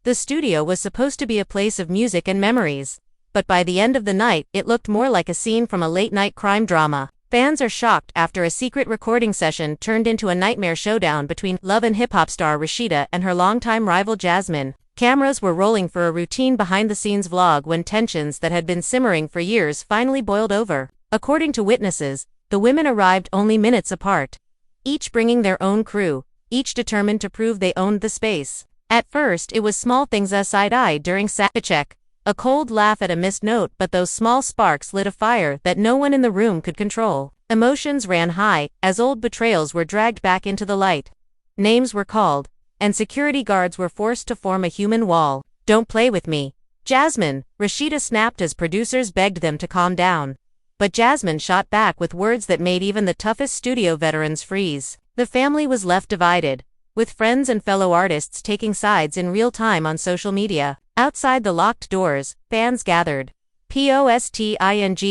The studio was supposed to be a place of music and memories. But by the end of the night, it looked more like a scene from a late-night crime drama. Fans are shocked after a secret recording session turned into a nightmare showdown between love and hip-hop star Rasheeda and her longtime rival Jasmine. Cameras were rolling for a routine behind-the-scenes vlog when tensions that had been simmering for years finally boiled over. According to witnesses, the women arrived only minutes apart, each bringing their own crew, each determined to prove they owned the space. At first, it was small things, a side-eye during soundcheck, a cold laugh at a missed note, but those small sparks lit a fire that no one in the room could control. Emotions ran high as old betrayals were dragged back into the light. Names were called, and security guards were forced to form a human wall. "Don't play with me, Jasmine," Rasheeda snapped as producers begged them to calm down. But Jasmine shot back with words that made even the toughest studio veterans freeze. The family was left divided, with friends and fellow artists taking sides in real time on social media. Outside the locked doors, fans gathered, posting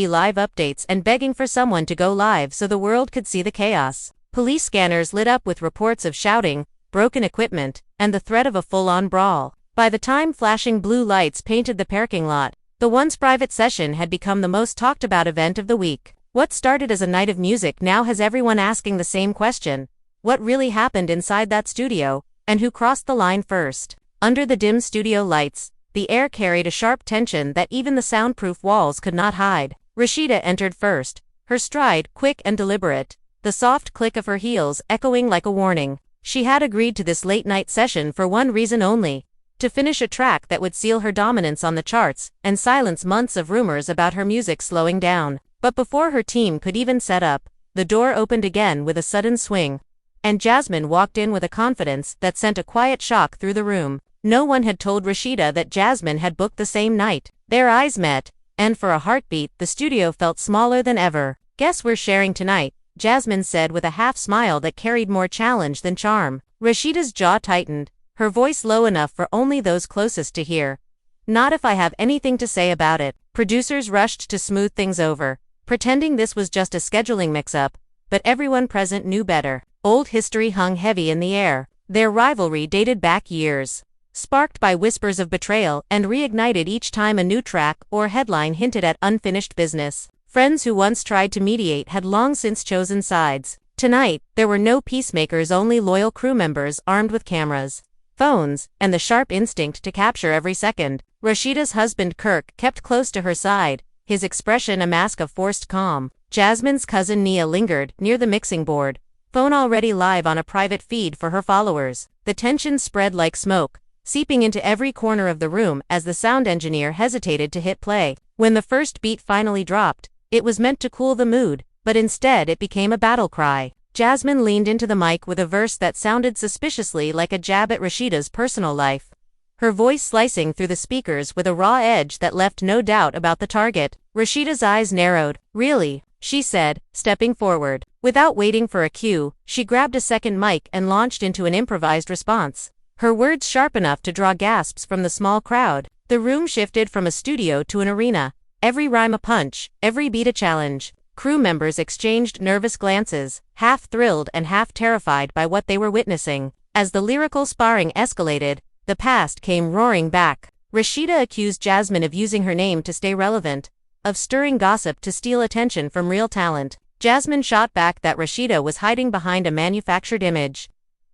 live updates and begging for someone to go live so the world could see the chaos. Police scanners lit up with reports of shouting, broken equipment, and the threat of a full-on brawl. By the time flashing blue lights painted the parking lot, the once private session had become the most talked about event of the week. What started as a night of music now has everyone asking the same question: what really happened inside that studio, and who crossed the line first? Under the dim studio lights, the air carried a sharp tension that even the soundproof walls could not hide. Rasheeda entered first, her stride quick and deliberate, the soft click of her heels echoing like a warning. She had agreed to this late-night session for one reason only: to finish a track that would seal her dominance on the charts and silence months of rumors about her music slowing down. But before her team could even set up, the door opened again with a sudden swing, and Jasmine walked in with a confidence that sent a quiet shock through the room. No one had told Rasheeda that Jasmine had booked the same night. Their eyes met, and for a heartbeat, the studio felt smaller than ever. "Guess we're sharing tonight," Jasmine said with a half-smile that carried more challenge than charm. Rasheeda's jaw tightened, her voice low enough for only those closest to hear. "Not if I have anything to say about it." Producers rushed to smooth things over, pretending this was just a scheduling mix-up, but everyone present knew better. Old history hung heavy in the air. Their rivalry dated back years, sparked by whispers of betrayal and reignited each time a new track or headline hinted at unfinished business. Friends who once tried to mediate had long since chosen sides. Tonight, there were no peacemakers, only loyal crew members armed with cameras, phones, and the sharp instinct to capture every second. Rasheeda's husband Kirk kept close to her side, his expression a mask of forced calm. Jasmine's cousin Nia lingered near the mixing board, phone already live on a private feed for her followers. The tension spread like smoke, seeping into every corner of the room as the sound engineer hesitated to hit play. When the first beat finally dropped, it was meant to cool the mood, but instead it became a battle cry. Jasmine leaned into the mic with a verse that sounded suspiciously like a jab at Rasheeda's personal life, her voice slicing through the speakers with a raw edge that left no doubt about the target. Rasheeda's eyes narrowed. "Really?" she said, stepping forward. Without waiting for a cue, she grabbed a second mic and launched into an improvised response, her words sharp enough to draw gasps from the small crowd. The room shifted from a studio to an arena, every rhyme a punch, every beat a challenge. Crew members exchanged nervous glances, half thrilled and half terrified by what they were witnessing. As the lyrical sparring escalated, the past came roaring back. Rasheeda accused Jasmine of using her name to stay relevant, of stirring gossip to steal attention from real talent. Jasmine shot back that Rasheeda was hiding behind a manufactured image,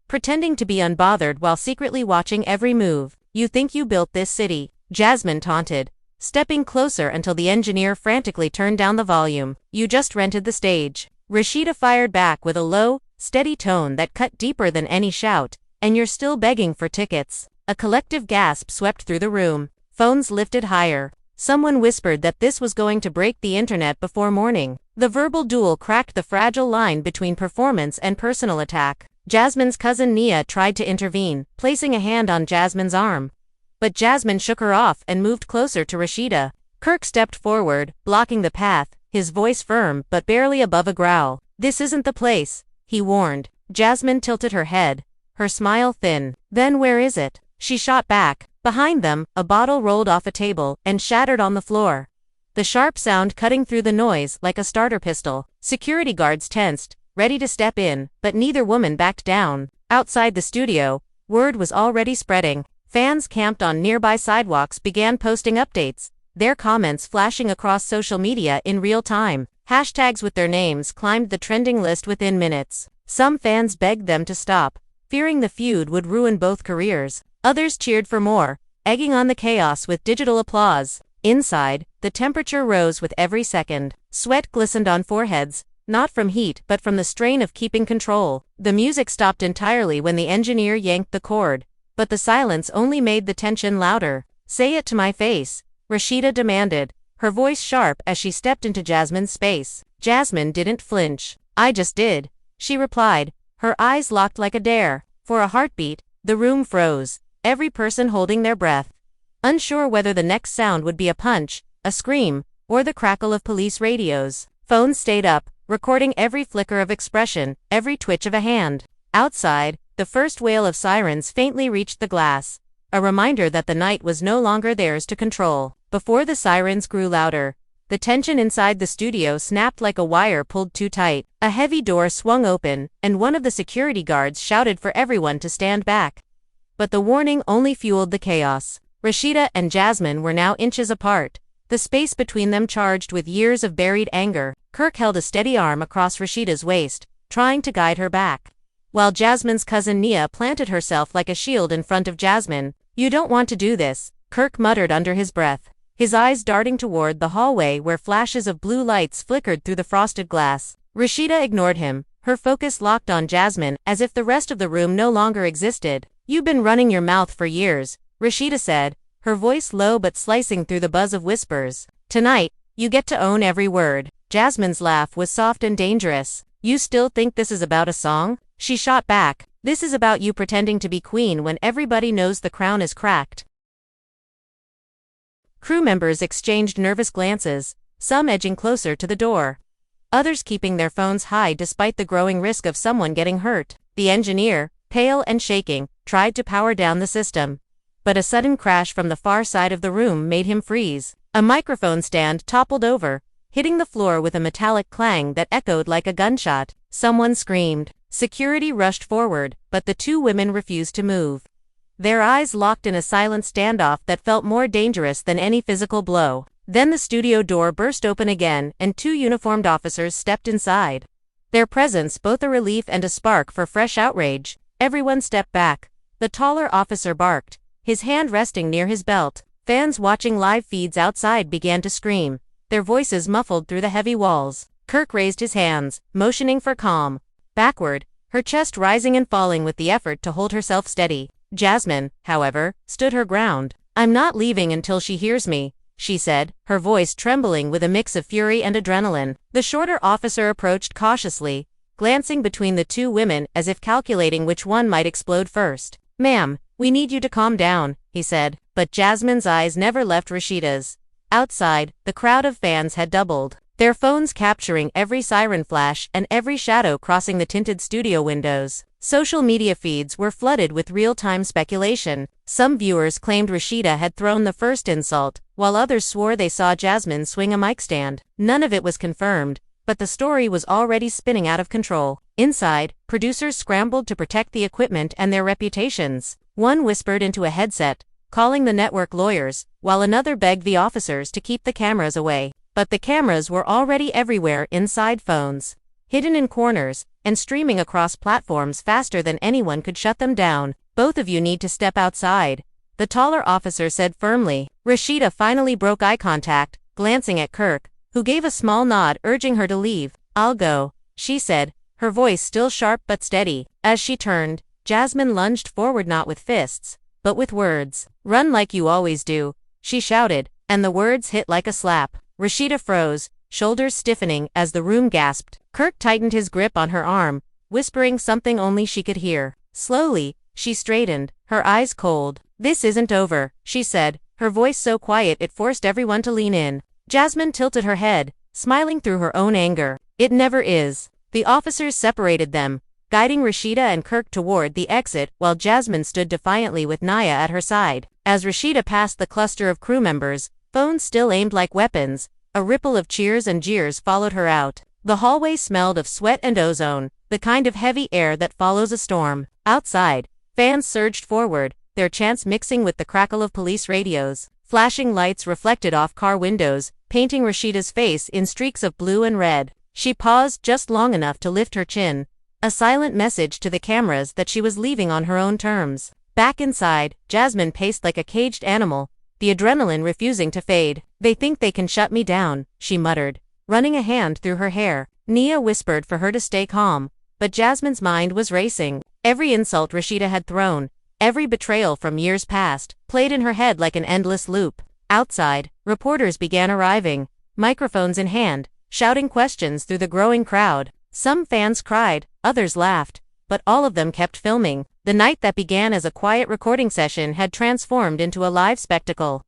pretending to be unbothered while secretly watching every move. "You think you built this city?" Jasmine taunted, stepping closer until the engineer frantically turned down the volume. "You just rented the stage." Rasheeda fired back with a low, steady tone that cut deeper than any shout. "And you're still begging for tickets." A collective gasp swept through the room. Phones lifted higher. Someone whispered that this was going to break the internet before morning. The verbal duel cracked the fragile line between performance and personal attack. Jasmine's cousin Nia tried to intervene, placing a hand on Jasmine's arm, but Jasmine shook her off and moved closer to Rasheeda. Kirk stepped forward, blocking the path, his voice firm but barely above a growl. "This isn't the place," he warned. Jasmine tilted her head, her smile thin. "Then where is it?" She shot back. Behind them, a bottle rolled off a table and shattered on the floor, the sharp sound cutting through the noise like a starter pistol. Security guards tensed, ready to step in, but neither woman backed down. Outside the studio, word was already spreading. Fans camped on nearby sidewalks began posting updates, their comments flashing across social media in real time. Hashtags with their names climbed the trending list within minutes. Some fans begged them to stop, fearing the feud would ruin both careers. Others cheered for more, egging on the chaos with digital applause. Inside, the temperature rose with every second. Sweat glistened on foreheads, not from heat but from the strain of keeping control. The music stopped entirely when the engineer yanked the cord, but the silence only made the tension louder. "Say it to my face," Rasheeda demanded, her voice sharp as she stepped into Jasmine's space. Jasmine didn't flinch. "I just did," she replied, her eyes locked like a dare. For a heartbeat, the room froze, every person holding their breath, unsure whether the next sound would be a punch, a scream, or the crackle of police radios. Phones stayed up, recording every flicker of expression, every twitch of a hand. Outside, the first wail of sirens faintly reached the glass, a reminder that the night was no longer theirs to control. Before the sirens grew louder, the tension inside the studio snapped like a wire pulled too tight. A heavy door swung open, and one of the security guards shouted for everyone to stand back. But the warning only fueled the chaos. Rasheeda and Jasmine were now inches apart, the space between them charged with years of buried anger. Kirk held a steady arm across Rasheeda's waist, trying to guide her back, while Jasmine's cousin Nia planted herself like a shield in front of Jasmine. "You don't want to do this," Kirk muttered under his breath, his eyes darting toward the hallway where flashes of blue lights flickered through the frosted glass. Rasheeda ignored him, her focus locked on Jasmine as if the rest of the room no longer existed. "You've been running your mouth for years," Rasheeda said, her voice low but slicing through the buzz of whispers. "Tonight, you get to own every word." Jasmine's laugh was soft and dangerous. "You still think this is about a song?" She shot back. "This is about you pretending to be queen when everybody knows the crown is cracked." Crew members exchanged nervous glances, some edging closer to the door, others keeping their phones high despite the growing risk of someone getting hurt. The engineer, pale and shaking, tried to power down the system, but a sudden crash from the far side of the room made him freeze. A microphone stand toppled over, hitting the floor with a metallic clang that echoed like a gunshot. Someone screamed. Security rushed forward, but the two women refused to move, their eyes locked in a silent standoff that felt more dangerous than any physical blow. Then the studio door burst open again and two uniformed officers stepped inside, their presence both a relief and a spark for fresh outrage. Everyone stepped back. The taller officer barked, his hand resting near his belt. Fans watching live feeds outside began to scream, their voices muffled through the heavy walls. Kirk raised his hands, motioning for calm. Backward, her chest rising and falling with the effort to hold herself steady. Jasmine, however, stood her ground. "I'm not leaving until she hears me," she said, her voice trembling with a mix of fury and adrenaline. The shorter officer approached cautiously, glancing between the two women as if calculating which one might explode first. "Ma'am, we need you to calm down," he said, but Jasmine's eyes never left Rasheeda's. Outside, the crowd of fans had doubled, their phones capturing every siren flash and every shadow crossing the tinted studio windows. Social media feeds were flooded with real-time speculation. Some viewers claimed Rasheeda had thrown the first insult, while others swore they saw Jasmine swing a mic stand. None of it was confirmed, but the story was already spinning out of control. Inside, producers scrambled to protect the equipment and their reputations. One whispered into a headset, calling the network lawyers, while another begged the officers to keep the cameras away. But the cameras were already everywhere inside phones, hidden in corners, and streaming across platforms faster than anyone could shut them down. "Both of you need to step outside," the taller officer said firmly. Rasheeda finally broke eye contact, glancing at Kirk, who gave a small nod urging her to leave. "I'll go," she said, her voice still sharp but steady. As she turned, Jasmine lunged forward not with fists, but with words. "Run like you always do," she shouted, and the words hit like a slap. Rasheeda froze, shoulders stiffening as the room gasped. Kirk tightened his grip on her arm, whispering something only she could hear. Slowly, she straightened, her eyes cold. "This isn't over," she said, her voice so quiet it forced everyone to lean in. Jasmine tilted her head, smiling through her own anger. "It never is." The officers separated them, guiding Rasheeda and Kirk toward the exit while Jasmine stood defiantly with Naya at her side. As Rasheeda passed the cluster of crew members, phones still aimed like weapons, a ripple of cheers and jeers followed her out. The hallway smelled of sweat and ozone, the kind of heavy air that follows a storm. Outside, fans surged forward, their chants mixing with the crackle of police radios. Flashing lights reflected off car windows, painting Rasheeda's face in streaks of blue and red. She paused just long enough to lift her chin, a silent message to the cameras that she was leaving on her own terms. Back inside, Jasmine paced like a caged animal, the adrenaline refusing to fade. "They think they can shut me down," she muttered, running a hand through her hair. Nia whispered for her to stay calm, but Jasmine's mind was racing. Every insult Rasheeda had thrown, every betrayal from years past, played in her head like an endless loop. Outside, reporters began arriving, microphones in hand, shouting questions through the growing crowd. Some fans cried, others laughed, but all of them kept filming. The night that began as a quiet recording session had transformed into a live spectacle.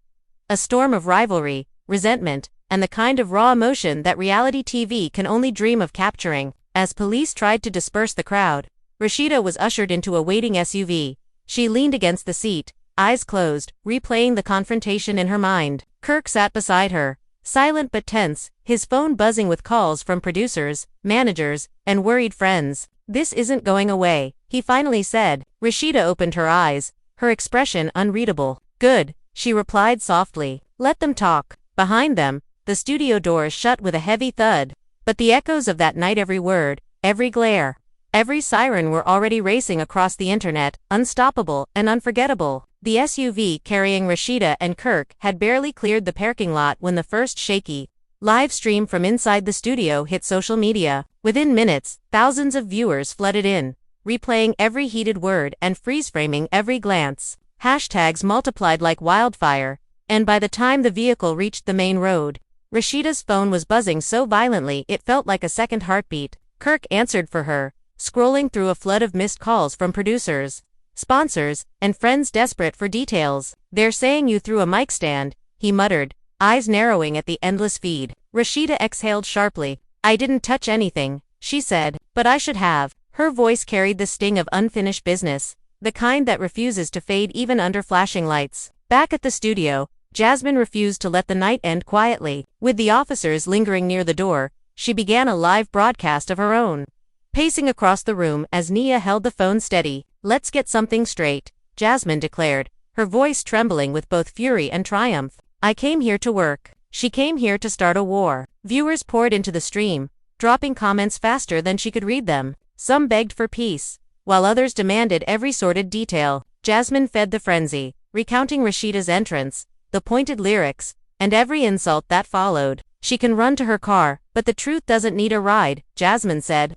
A storm of rivalry, resentment, and the kind of raw emotion that reality TV can only dream of capturing. As police tried to disperse the crowd, Rasheeda was ushered into a waiting SUV. She leaned against the seat, eyes closed, replaying the confrontation in her mind. Kirk sat beside her, silent but tense, his phone buzzing with calls from producers, managers, and worried friends. "This isn't going away," he finally said. Rasheeda opened her eyes, her expression unreadable. "Good," she replied softly. "Let them talk." Behind them, the studio doors shut with a heavy thud, but the echoes of that night, every word, every glare, every siren were already racing across the internet, unstoppable and unforgettable. The SUV carrying Rasheeda and Kirk had barely cleared the parking lot when the first shaky live stream from inside the studio hit social media. Within minutes, thousands of viewers flooded in, replaying every heated word and freeze-framing every glance. Hashtags multiplied like wildfire, and by the time the vehicle reached the main road, Rasheeda's phone was buzzing so violently it felt like a second heartbeat. Kirk answered for her, scrolling through a flood of missed calls from producers, sponsors, and friends desperate for details. "They're saying you threw a mic stand," he muttered, eyes narrowing at the endless feed. Rasheeda exhaled sharply. "I didn't touch anything," she said, "but I should have." Her voice carried the sting of unfinished business, the kind that refuses to fade even under flashing lights. Back at the studio, Jasmine refused to let the night end quietly. With the officers lingering near the door, she began a live broadcast of her own. Pacing across the room as Nia held the phone steady, "Let's get something straight," Jasmine declared, her voice trembling with both fury and triumph. "I came here to work. She came here to start a war." Viewers poured into the stream, dropping comments faster than she could read them. Some begged for peace, while others demanded every sordid detail. Jasmine fed the frenzy, recounting Rasheeda's entrance, the pointed lyrics, and every insult that followed. "She can run to her car, but the truth doesn't need a ride," Jasmine said,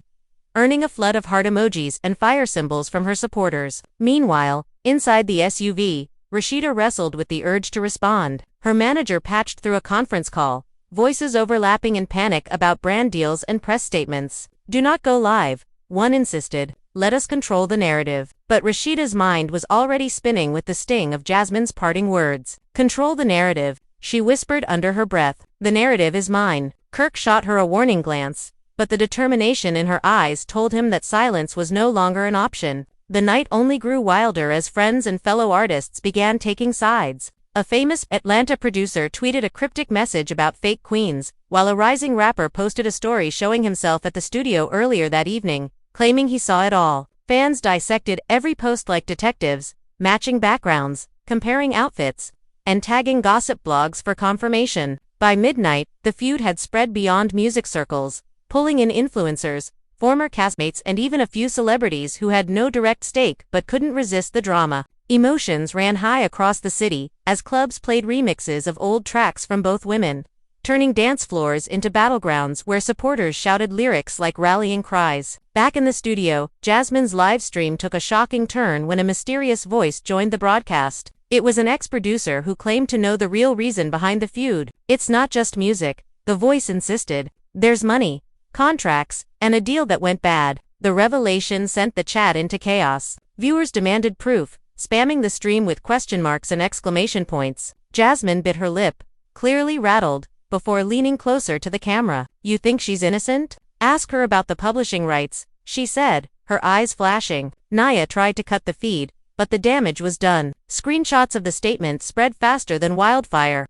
earning a flood of heart emojis and fire symbols from her supporters. Meanwhile, inside the SUV, Rasheeda wrestled with the urge to respond. Her manager patched through a conference call, voices overlapping in panic about brand deals and press statements. "Do not go live," one insisted. "Let us control the narrative." But Rasheeda's mind was already spinning with the sting of Jasmine's parting words. "Control the narrative," she whispered under her breath. "The narrative is mine." Kirk shot her a warning glance, but the determination in her eyes told him that silence was no longer an option. The night only grew wilder as friends and fellow artists began taking sides. A famous Atlanta producer tweeted a cryptic message about fake queens, while a rising rapper posted a story showing himself at the studio earlier that evening, claiming he saw it all. Fans dissected every post like detectives, matching backgrounds, comparing outfits, and tagging gossip blogs for confirmation. By midnight, the feud had spread beyond music circles, pulling in influencers, former castmates, and even a few celebrities who had no direct stake but couldn't resist the drama. Emotions ran high across the city as clubs played remixes of old tracks from both women, turning dance floors into battlegrounds where supporters shouted lyrics like rallying cries. Back in the studio, Jasmine's live stream took a shocking turn when a mysterious voice joined the broadcast. It was an ex-producer who claimed to know the real reason behind the feud. "It's not just music," the voice insisted. "There's money, contracts, and a deal that went bad." The revelation sent the chat into chaos. Viewers demanded proof, spamming the stream with question marks and exclamation points. Jasmine bit her lip, clearly rattled, before leaning closer to the camera. "You think she's innocent? Ask her about the publishing rights," she said, her eyes flashing. Nia tried to cut the feed, but the damage was done. Screenshots of the statement spread faster than wildfire,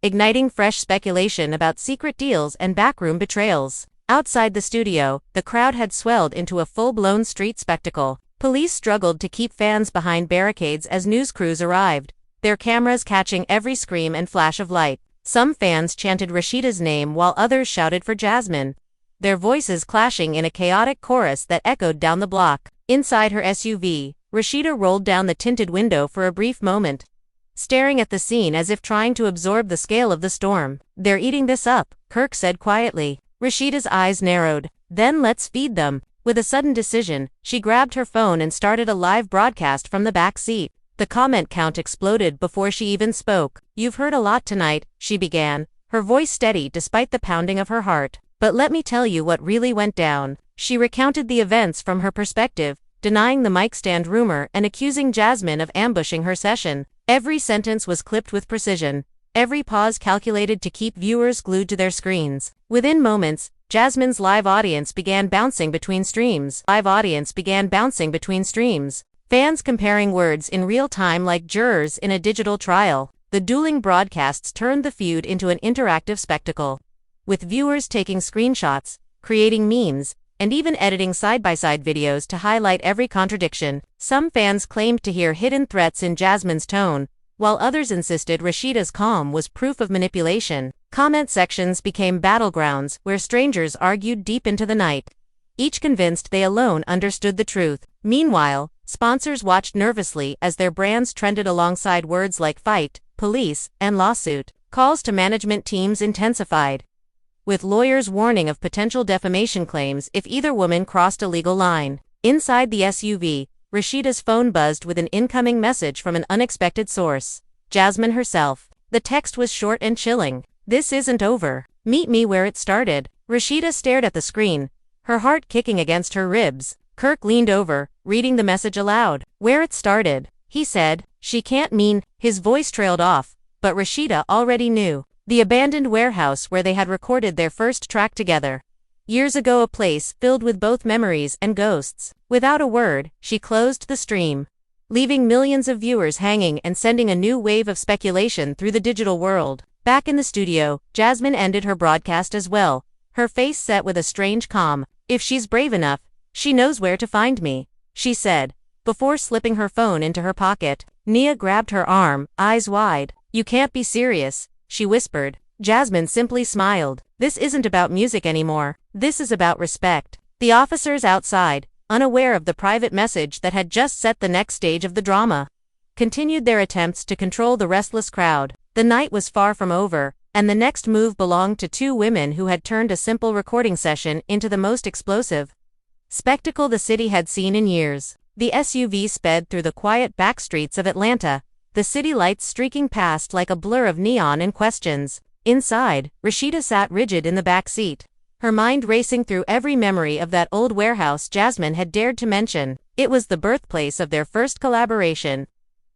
igniting fresh speculation about secret deals and backroom betrayals. Outside the studio, the crowd had swelled into a full-blown street spectacle. Police struggled to keep fans behind barricades as news crews arrived, their cameras catching every scream and flash of light. Some fans chanted Rasheeda's name while others shouted for Jasmine, their voices clashing in a chaotic chorus that echoed down the block. Inside her SUV, Rasheeda rolled down the tinted window for a brief moment, staring at the scene as if trying to absorb the scale of the storm. "They're eating this up," Kirk said quietly. Rasheeda's eyes narrowed. "Then let's feed them." With a sudden decision, she grabbed her phone and started a live broadcast from the back seat. The comment count exploded before she even spoke. "You've heard a lot tonight," she began, her voice steady despite the pounding of her heart. "But let me tell you what really went down." She recounted the events from her perspective, denying the mic stand rumor and accusing Jasmine of ambushing her session. Every sentence was clipped with precision, every pause calculated to keep viewers glued to their screens. Within moments, Jasmine's live audience began bouncing between streams. Fans comparing words in real time like jurors in a digital trial. The dueling broadcasts turned the feud into an interactive spectacle, with viewers taking screenshots, creating memes, and even editing side-by-side videos to highlight every contradiction. Some fans claimed to hear hidden threats in Jasmine's tone, while others insisted Rasheeda's calm was proof of manipulation. Comment sections became battlegrounds where strangers argued deep into the night, each convinced they alone understood the truth. Meanwhile, sponsors watched nervously as their brands trended alongside words like fight, police, and lawsuit. Calls to management teams intensified, with lawyers warning of potential defamation claims if either woman crossed a legal line. Inside the SUV, Rasheeda's phone buzzed with an incoming message from an unexpected source. Jasmine herself. The text was short and chilling. "This isn't over. Meet me where it started." Rasheeda stared at the screen, her heart kicking against her ribs. Kirk leaned over, reading the message aloud. "Where it started," he said. "She can't mean..." His voice trailed off, but Rasheeda already knew. The abandoned warehouse where they had recorded their first track together. Years ago, a place filled with both memories and ghosts. Without a word, she closed the stream, leaving millions of viewers hanging and sending a new wave of speculation through the digital world. Back in the studio, Jasmine ended her broadcast as well, her face set with a strange calm. "If she's brave enough, she knows where to find me," she said, before slipping her phone into her pocket. Nia grabbed her arm, eyes wide. "You can't be serious," she whispered. Jasmine simply smiled. "This isn't about music anymore. This is about respect." The officers outside, unaware of the private message that had just set the next stage of the drama, continued their attempts to control the restless crowd. The night was far from over, and the next move belonged to two women who had turned a simple recording session into the most explosive spectacle the city had seen in years. The SUV sped through the quiet back streets of Atlanta, the city lights streaking past like a blur of neon and questions. Inside, Rasheeda sat rigid in the back seat, her mind racing through every memory of that old warehouse Jasmine had dared to mention. It was the birthplace of their first collaboration,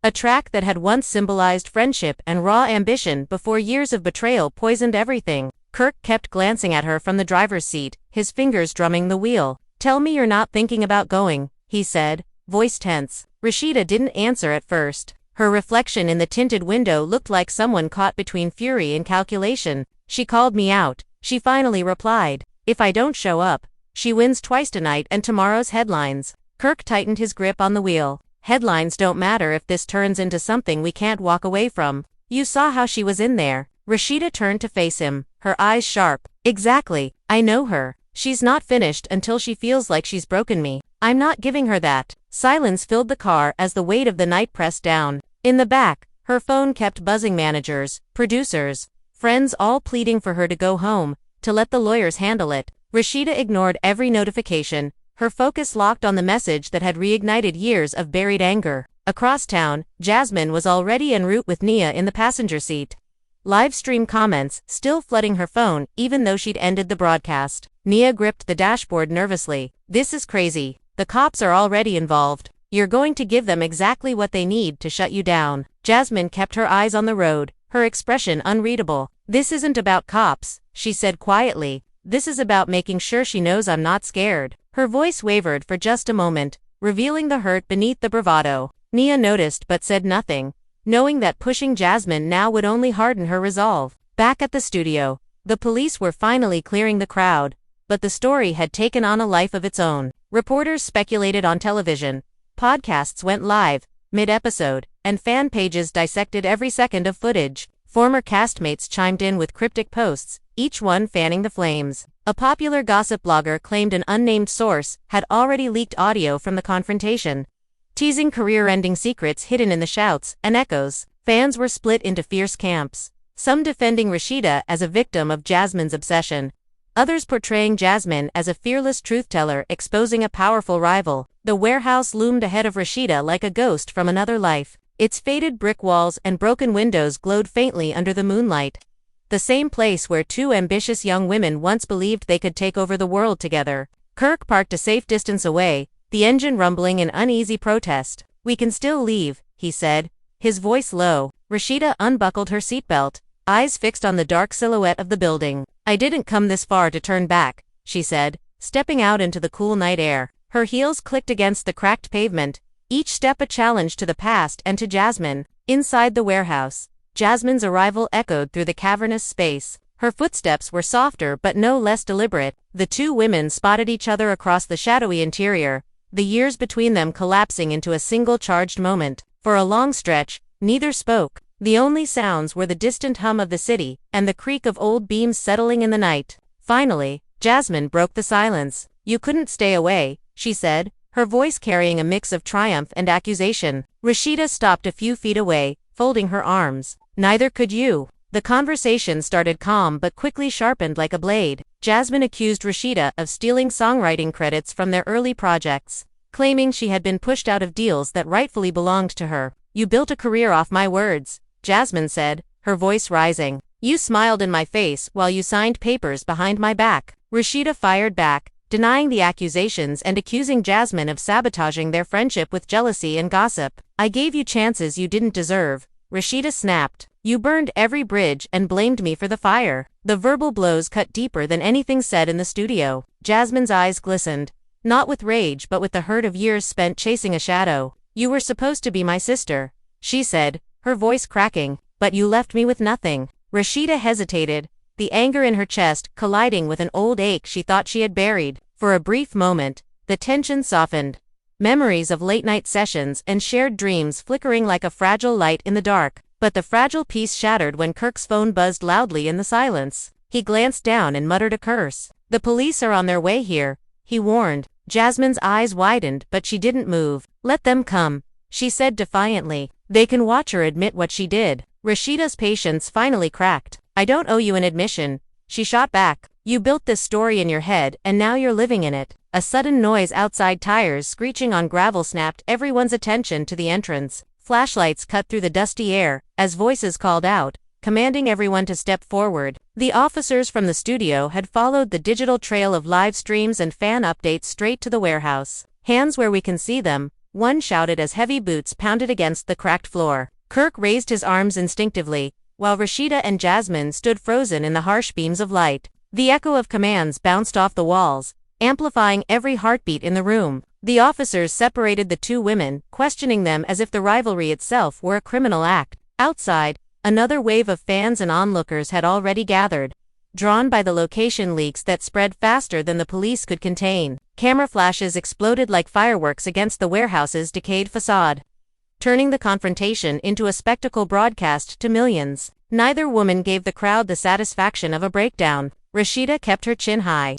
a track that had once symbolized friendship and raw ambition before years of betrayal poisoned everything. Kirk kept glancing at her from the driver's seat, his fingers drumming the wheel. "Tell me you're not thinking about going," he said, voice tense. Rasheeda didn't answer at first. Her reflection in the tinted window looked like someone caught between fury and calculation. "She called me out," she finally replied. "If I don't show up, she wins twice tonight and tomorrow's headlines." Kirk tightened his grip on the wheel. "Headlines don't matter if this turns into something we can't walk away from. You saw how she was in there." Rasheeda turned to face him, her eyes sharp. "Exactly. I know her. She's not finished until she feels like she's broken me. I'm not giving her that." Silence filled the car as the weight of the night pressed down. In the back, her phone kept buzzing, managers, producers, friends all pleading for her to go home, to let the lawyers handle it. Rasheeda ignored every notification, her focus locked on the message that had reignited years of buried anger. Across town, Jasmine was already en route with Nia in the passenger seat. Live stream comments still flooding her phone even though she'd ended the broadcast. Nia gripped the dashboard nervously. "This is crazy. The cops are already involved. You're going to give them exactly what they need to shut you down." Jasmine kept her eyes on the road, her expression unreadable. "This isn't about cops," she said quietly. "This is about making sure she knows I'm not scared." Her voice wavered for just a moment, revealing the hurt beneath the bravado. Nia noticed but said nothing, knowing that pushing Jasmine now would only harden her resolve. Back at the studio, the police were finally clearing the crowd, but the story had taken on a life of its own. Reporters speculated on television, Podcasts went live, mid-episode, and fan pages dissected every second of footage. Former castmates chimed in with cryptic posts, each one fanning the flames. A popular gossip blogger claimed an unnamed source had already leaked audio from the confrontation, teasing career-ending secrets hidden in the shouts and echoes. Fans were split into fierce camps, some defending Rasheeda as a victim of Jasmine's obsession, others portraying Jasmine as a fearless truth-teller exposing a powerful rival. The warehouse loomed ahead of Rasheeda like a ghost from another life. Its faded brick walls and broken windows glowed faintly under the moonlight. The same place where two ambitious young women once believed they could take over the world together. Kirk parked a safe distance away, the engine rumbling in uneasy protest. "We can still leave," he said, his voice low. Rasheeda unbuckled her seatbelt, eyes fixed on the dark silhouette of the building. "I didn't come this far to turn back," she said, stepping out into the cool night air. Her heels clicked against the cracked pavement, each step a challenge to the past and to Jasmine. Inside the warehouse, Jasmine's arrival echoed through the cavernous space. Her footsteps were softer but no less deliberate. The two women spotted each other across the shadowy interior, the years between them collapsing into a single charged moment. For a long stretch, neither spoke. The only sounds were the distant hum of the city and the creak of old beams settling in the night. Finally, Jasmine broke the silence. "You couldn't stay away," she said, her voice carrying a mix of triumph and accusation. Rasheeda stopped a few feet away, folding her arms. "Neither could you." The conversation started calm but quickly sharpened like a blade. Jasmine accused Rasheeda of stealing songwriting credits from their early projects, claiming she had been pushed out of deals that rightfully belonged to her. "You built a career off my words," Jasmine said, her voice rising. "You smiled in my face while you signed papers behind my back." Rasheeda fired back, denying the accusations and accusing Jasmine of sabotaging their friendship with jealousy and gossip. "I gave you chances you didn't deserve," Rasheeda snapped. "You burned every bridge and blamed me for the fire." The verbal blows cut deeper than anything said in the studio. Jasmine's eyes glistened, not with rage but with the hurt of years spent chasing a shadow. "You were supposed to be my sister," she said, her voice cracking, "but you left me with nothing." Rasheeda hesitated, the anger in her chest colliding with an old ache she thought she had buried. For a brief moment, the tension softened, memories of late-night sessions and shared dreams flickering like a fragile light in the dark. But the fragile peace shattered when Kirk's phone buzzed loudly in the silence. He glanced down and muttered a curse. "The police are on their way here," he warned. Jasmine's eyes widened but she didn't move. "Let them come," she said defiantly. "They can watch her admit what she did." Rasheeda's patience finally cracked. "I don't owe you an admission," she shot back. "You built this story in your head and now you're living in it." A sudden noise outside, tires screeching on gravel, snapped everyone's attention to the entrance. Flashlights cut through the dusty air as voices called out, commanding everyone to step forward. The officers from the studio had followed the digital trail of live streams and fan updates straight to the warehouse. "Hands where we can see them," one shouted as heavy boots pounded against the cracked floor. Kirk raised his arms instinctively, while Rasheeda and Jasmine stood frozen in the harsh beams of light. The echo of commands bounced off the walls, amplifying every heartbeat in the room. The officers separated the two women, questioning them as if the rivalry itself were a criminal act. Outside, another wave of fans and onlookers had already gathered, drawn by the location leaks that spread faster than the police could contain. Camera flashes exploded like fireworks against the warehouse's decayed facade, turning the confrontation into a spectacle broadcast to millions. Neither woman gave the crowd the satisfaction of a breakdown. Rasheeda kept her chin high.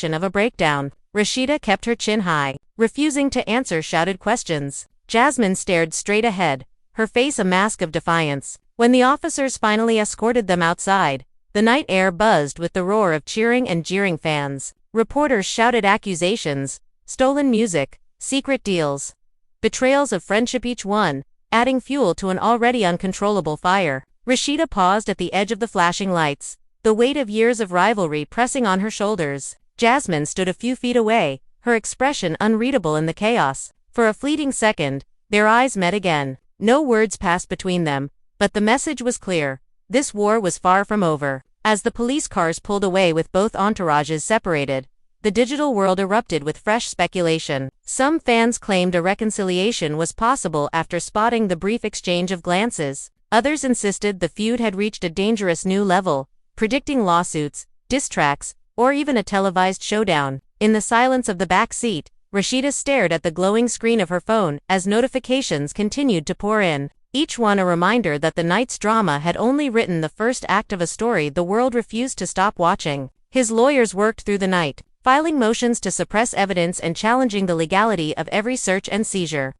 Rasheeda kept her chin high, refusing to answer shouted questions. Jasmine stared straight ahead, her face a mask of defiance. When the officers finally escorted them outside, the night air buzzed with the roar of cheering and jeering fans. Reporters shouted accusations, stolen music, secret deals, betrayals of friendship, each one adding fuel to an already uncontrollable fire. Rasheeda paused at the edge of the flashing lights, the weight of years of rivalry pressing on her shoulders. Jasmine stood a few feet away, her expression unreadable in the chaos. For a fleeting second, their eyes met again. No words passed between them, but the message was clear. This war was far from over. As the police cars pulled away with both entourages separated, the digital world erupted with fresh speculation. Some fans claimed a reconciliation was possible after spotting the brief exchange of glances. Others insisted the feud had reached a dangerous new level, predicting lawsuits, diss tracks, or even a televised showdown. In the silence of the back seat, Rasheeda stared at the glowing screen of her phone as notifications continued to pour in, each one a reminder that the night's drama had only written the first act of a story the world refused to stop watching. His lawyers worked through the night, filing motions to suppress evidence and challenging the legality of every search and seizure,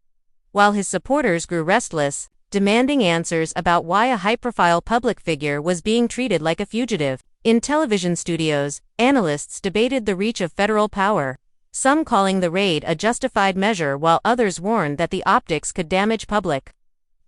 while his supporters grew restless, demanding answers about why a high-profile public figure was being treated like a fugitive. In television studios, analysts debated the reach of federal power, some calling the raid a justified measure while others warned that the optics could damage public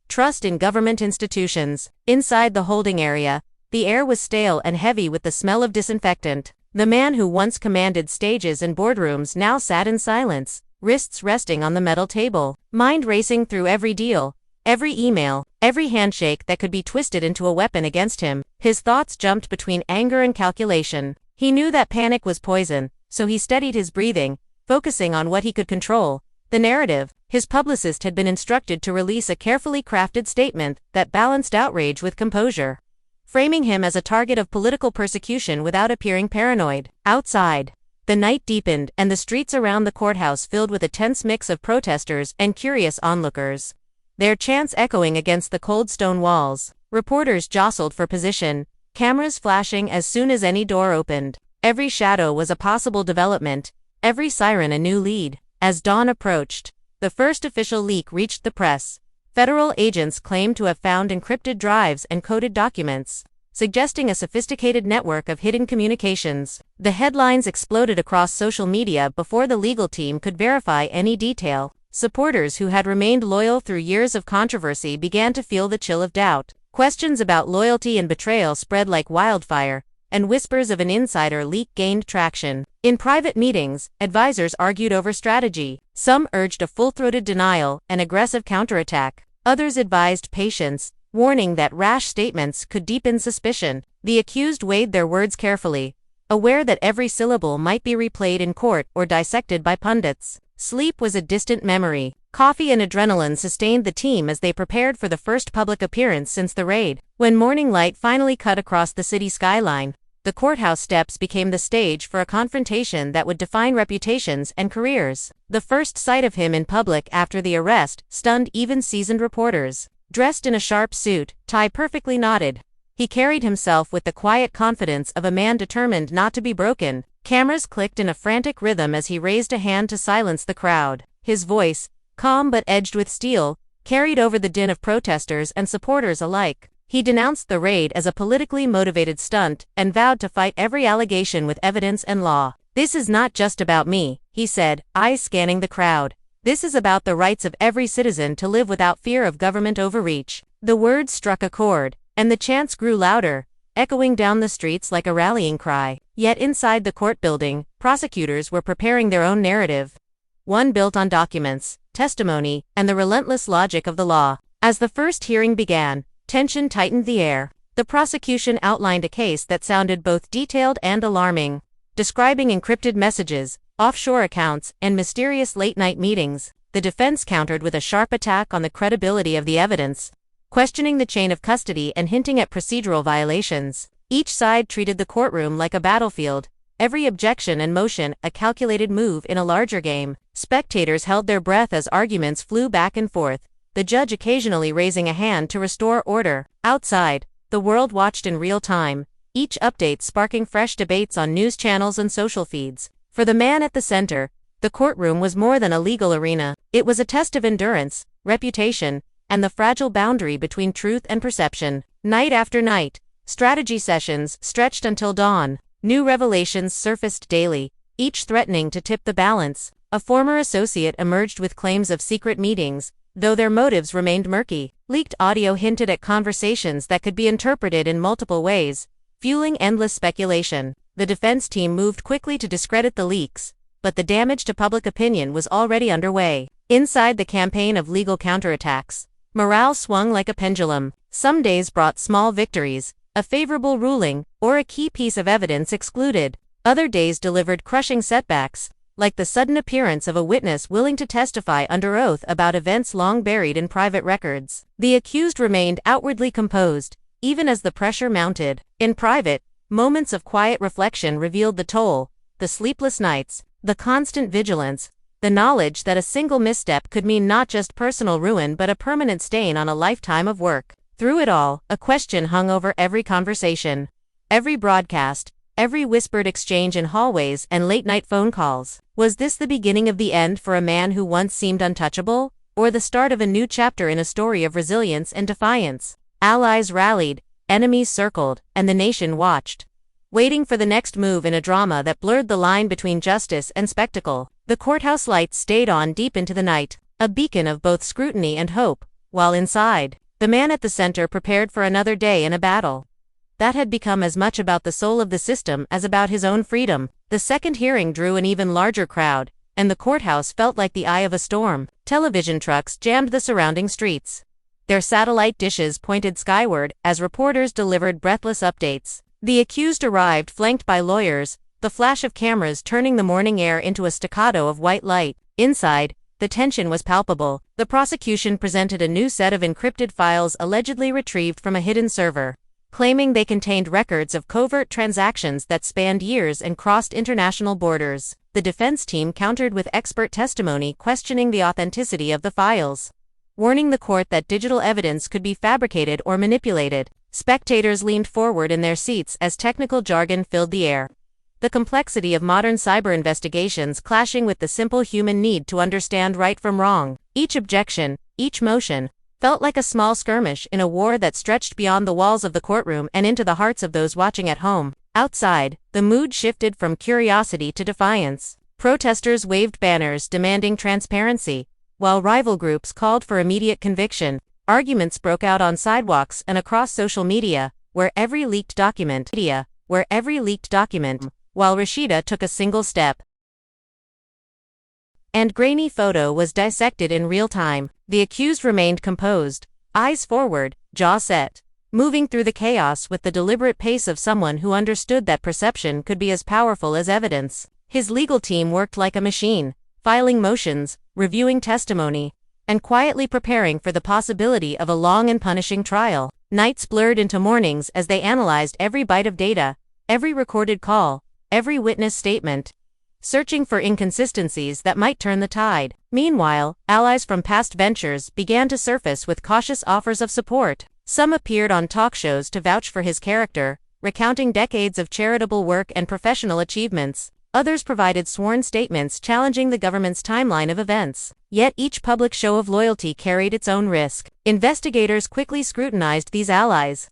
trust in government institutions. Inside the holding area, the air was stale and heavy with the smell of disinfectant. The man who once commanded stages and boardrooms now sat in silence, wrists resting on the metal table, mind racing through every deal, every email, every handshake that could be twisted into a weapon against him. His thoughts jumped between anger and calculation. He knew that panic was poison, so he steadied his breathing, focusing on what he could control. The narrative. His publicist had been instructed to release a carefully crafted statement that balanced outrage with composure, framing him as a target of political persecution without appearing paranoid. Outside, the night deepened and the streets around the courthouse filled with a tense mix of protesters and curious onlookers, their chants echoing against the cold stone walls. Reporters jostled for position, cameras flashing as soon as any door opened. Every shadow was a possible development, every siren a new lead. As dawn approached, the first official leak reached the press. Federal agents claimed to have found encrypted drives and coded documents, suggesting a sophisticated network of hidden communications. The headlines exploded across social media before the legal team could verify any detail. Supporters who had remained loyal through years of controversy began to feel the chill of doubt. Questions about loyalty and betrayal spread like wildfire, and whispers of an insider leak gained traction. In private meetings, advisors argued over strategy. Some urged a full-throated denial and aggressive counterattack. Others advised patience, warning that rash statements could deepen suspicion. The accused weighed their words carefully, aware that every syllable might be replayed in court or dissected by pundits. Sleep was a distant memory. Coffee and adrenaline sustained the team as they prepared for the first public appearance since the raid. When morning light finally cut across the city skyline, the courthouse steps became the stage for a confrontation that would define reputations and careers. The first sight of him in public after the arrest stunned even seasoned reporters. Dressed in a sharp suit, tie perfectly knotted, he carried himself with the quiet confidence of a man determined not to be broken. Cameras clicked in a frantic rhythm as he raised a hand to silence the crowd. His voice, calm but edged with steel, carried over the din of protesters and supporters alike. He denounced the raid as a politically motivated stunt and vowed to fight every allegation with evidence and law. "This is not just about me," he said, eyes scanning the crowd. "This is about the rights of every citizen to live without fear of government overreach." The words struck a chord, and the chants grew louder, echoing down the streets like a rallying cry. Yet inside the court building, prosecutors were preparing their own narrative, one built on documents, testimony, and the relentless logic of the law. As the first hearing began, tension tightened the air. The prosecution outlined a case that sounded both detailed and alarming, describing encrypted messages, offshore accounts, and mysterious late-night meetings. The defense countered with a sharp attack on the credibility of the evidence, questioning the chain of custody and hinting at procedural violations. Each side treated the courtroom like a battlefield, every objection and motion a calculated move in a larger game. Spectators held their breath as arguments flew back and forth, the judge occasionally raising a hand to restore order. Outside, the world watched in real time, each update sparking fresh debates on news channels and social feeds. For the man at the center, the courtroom was more than a legal arena. It was a test of endurance, reputation, and the fragile boundary between truth and perception. Night after night, strategy sessions stretched until dawn. New revelations surfaced daily, each threatening to tip the balance. A former associate emerged with claims of secret meetings, though their motives remained murky. Leaked audio hinted at conversations that could be interpreted in multiple ways, fueling endless speculation. The defense team moved quickly to discredit the leaks, but the damage to public opinion was already underway. Inside the campaign of legal counterattacks, morale swung like a pendulum. Some days brought small victories, a favorable ruling, or a key piece of evidence excluded. Other days delivered crushing setbacks, like the sudden appearance of a witness willing to testify under oath about events long buried in private records. The accused remained outwardly composed, even as the pressure mounted. In private, moments of quiet reflection revealed the toll, the sleepless nights, the constant vigilance, the knowledge that a single misstep could mean not just personal ruin but a permanent stain on a lifetime of work. Through it all, a question hung over every conversation, every broadcast, every whispered exchange in hallways and late-night phone calls. Was this the beginning of the end for a man who once seemed untouchable, or the start of a new chapter in a story of resilience and defiance? Allies rallied, enemies circled, and the nation watched, waiting for the next move in a drama that blurred the line between justice and spectacle. The courthouse lights stayed on deep into the night, a beacon of both scrutiny and hope, while inside, the man at the center prepared for another day in a battle that had become as much about the soul of the system as about his own freedom. The second hearing drew an even larger crowd, and the courthouse felt like the eye of a storm. Television trucks jammed the surrounding streets, their satellite dishes pointed skyward as reporters delivered breathless updates. The accused arrived flanked by lawyers, the flash of cameras turning the morning air into a staccato of white light. Inside, the tension was palpable. The prosecution presented a new set of encrypted files allegedly retrieved from a hidden server, claiming they contained records of covert transactions that spanned years and crossed international borders. The defense team countered with expert testimony questioning the authenticity of the files, warning the court that digital evidence could be fabricated or manipulated. Spectators leaned forward in their seats as technical jargon filled the air, the complexity of modern cyber investigations clashing with the simple human need to understand right from wrong. Each objection, each motion, felt like a small skirmish in a war that stretched beyond the walls of the courtroom and into the hearts of those watching at home. Outside, the mood shifted from curiosity to defiance. Protesters waved banners demanding transparency, while rival groups called for immediate conviction. Arguments broke out on sidewalks and across social media, where every leaked document, while Rasheeda took a single step and grainy photo was dissected in real time. The accused remained composed, eyes forward, jaw set, moving through the chaos with the deliberate pace of someone who understood that perception could be as powerful as evidence. His legal team worked like a machine, filing motions, reviewing testimony, and quietly preparing for the possibility of a long and punishing trial. Nights blurred into mornings as they analyzed every byte of data, every recorded call, every witness statement, searching for inconsistencies that might turn the tide. Meanwhile, allies from past ventures began to surface with cautious offers of support. Some appeared on talk shows to vouch for his character, recounting decades of charitable work and professional achievements. Others provided sworn statements challenging the government's timeline of events. Yet each public show of loyalty carried its own risk. Investigators quickly scrutinized these allies,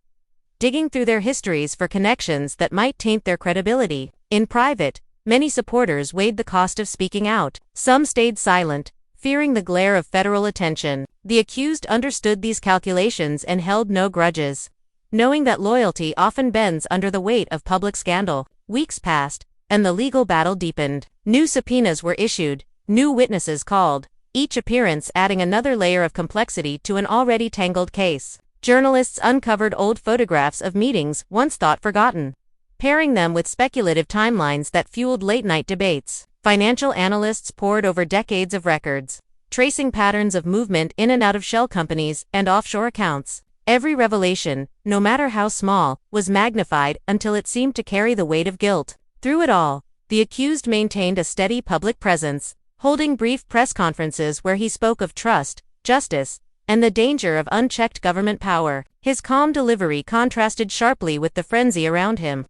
digging through their histories for connections that might taint their credibility. In private, many supporters weighed the cost of speaking out. Some stayed silent, fearing the glare of federal attention. The accused understood these calculations and held no grudges, knowing that loyalty often bends under the weight of public scandal. Weeks passed, and the legal battle deepened. New subpoenas were issued, new witnesses called, each appearance adding another layer of complexity to an already tangled case. Journalists uncovered old photographs of meetings once thought forgotten, pairing them with speculative timelines that fueled late-night debates. Financial analysts pored over decades of records, tracing patterns of movement in and out of shell companies and offshore accounts. Every revelation, no matter how small, was magnified until it seemed to carry the weight of guilt. Through it all, the accused maintained a steady public presence, holding brief press conferences where he spoke of trust, justice, and the danger of unchecked government power. His calm delivery contrasted sharply with the frenzy around him,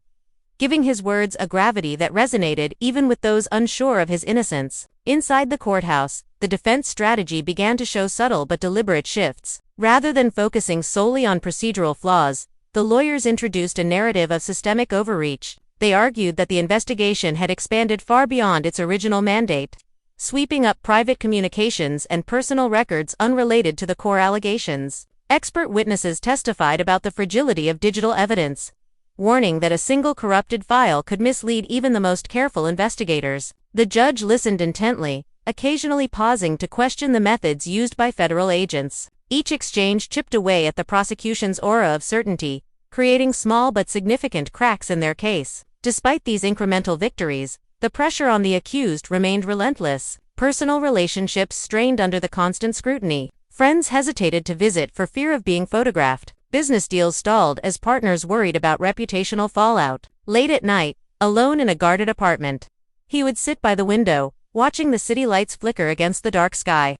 giving his words a gravity that resonated even with those unsure of his innocence. Inside the courthouse, the defense strategy began to show subtle but deliberate shifts. Rather than focusing solely on procedural flaws, the lawyers introduced a narrative of systemic overreach. They argued that the investigation had expanded far beyond its original mandate, sweeping up private communications and personal records unrelated to the core allegations. Expert witnesses testified about the fragility of digital evidence, warning that a single corrupted file could mislead even the most careful investigators. The judge listened intently, occasionally pausing to question the methods used by federal agents. Each exchange chipped away at the prosecution's aura of certainty, creating small but significant cracks in their case. Despite these incremental victories, the pressure on the accused remained relentless. Personal relationships strained under the constant scrutiny. Friends hesitated to visit for fear of being photographed. Business deals stalled as partners worried about reputational fallout. Late at night, alone in a guarded apartment, he would sit by the window, watching the city lights flicker against the dark sky.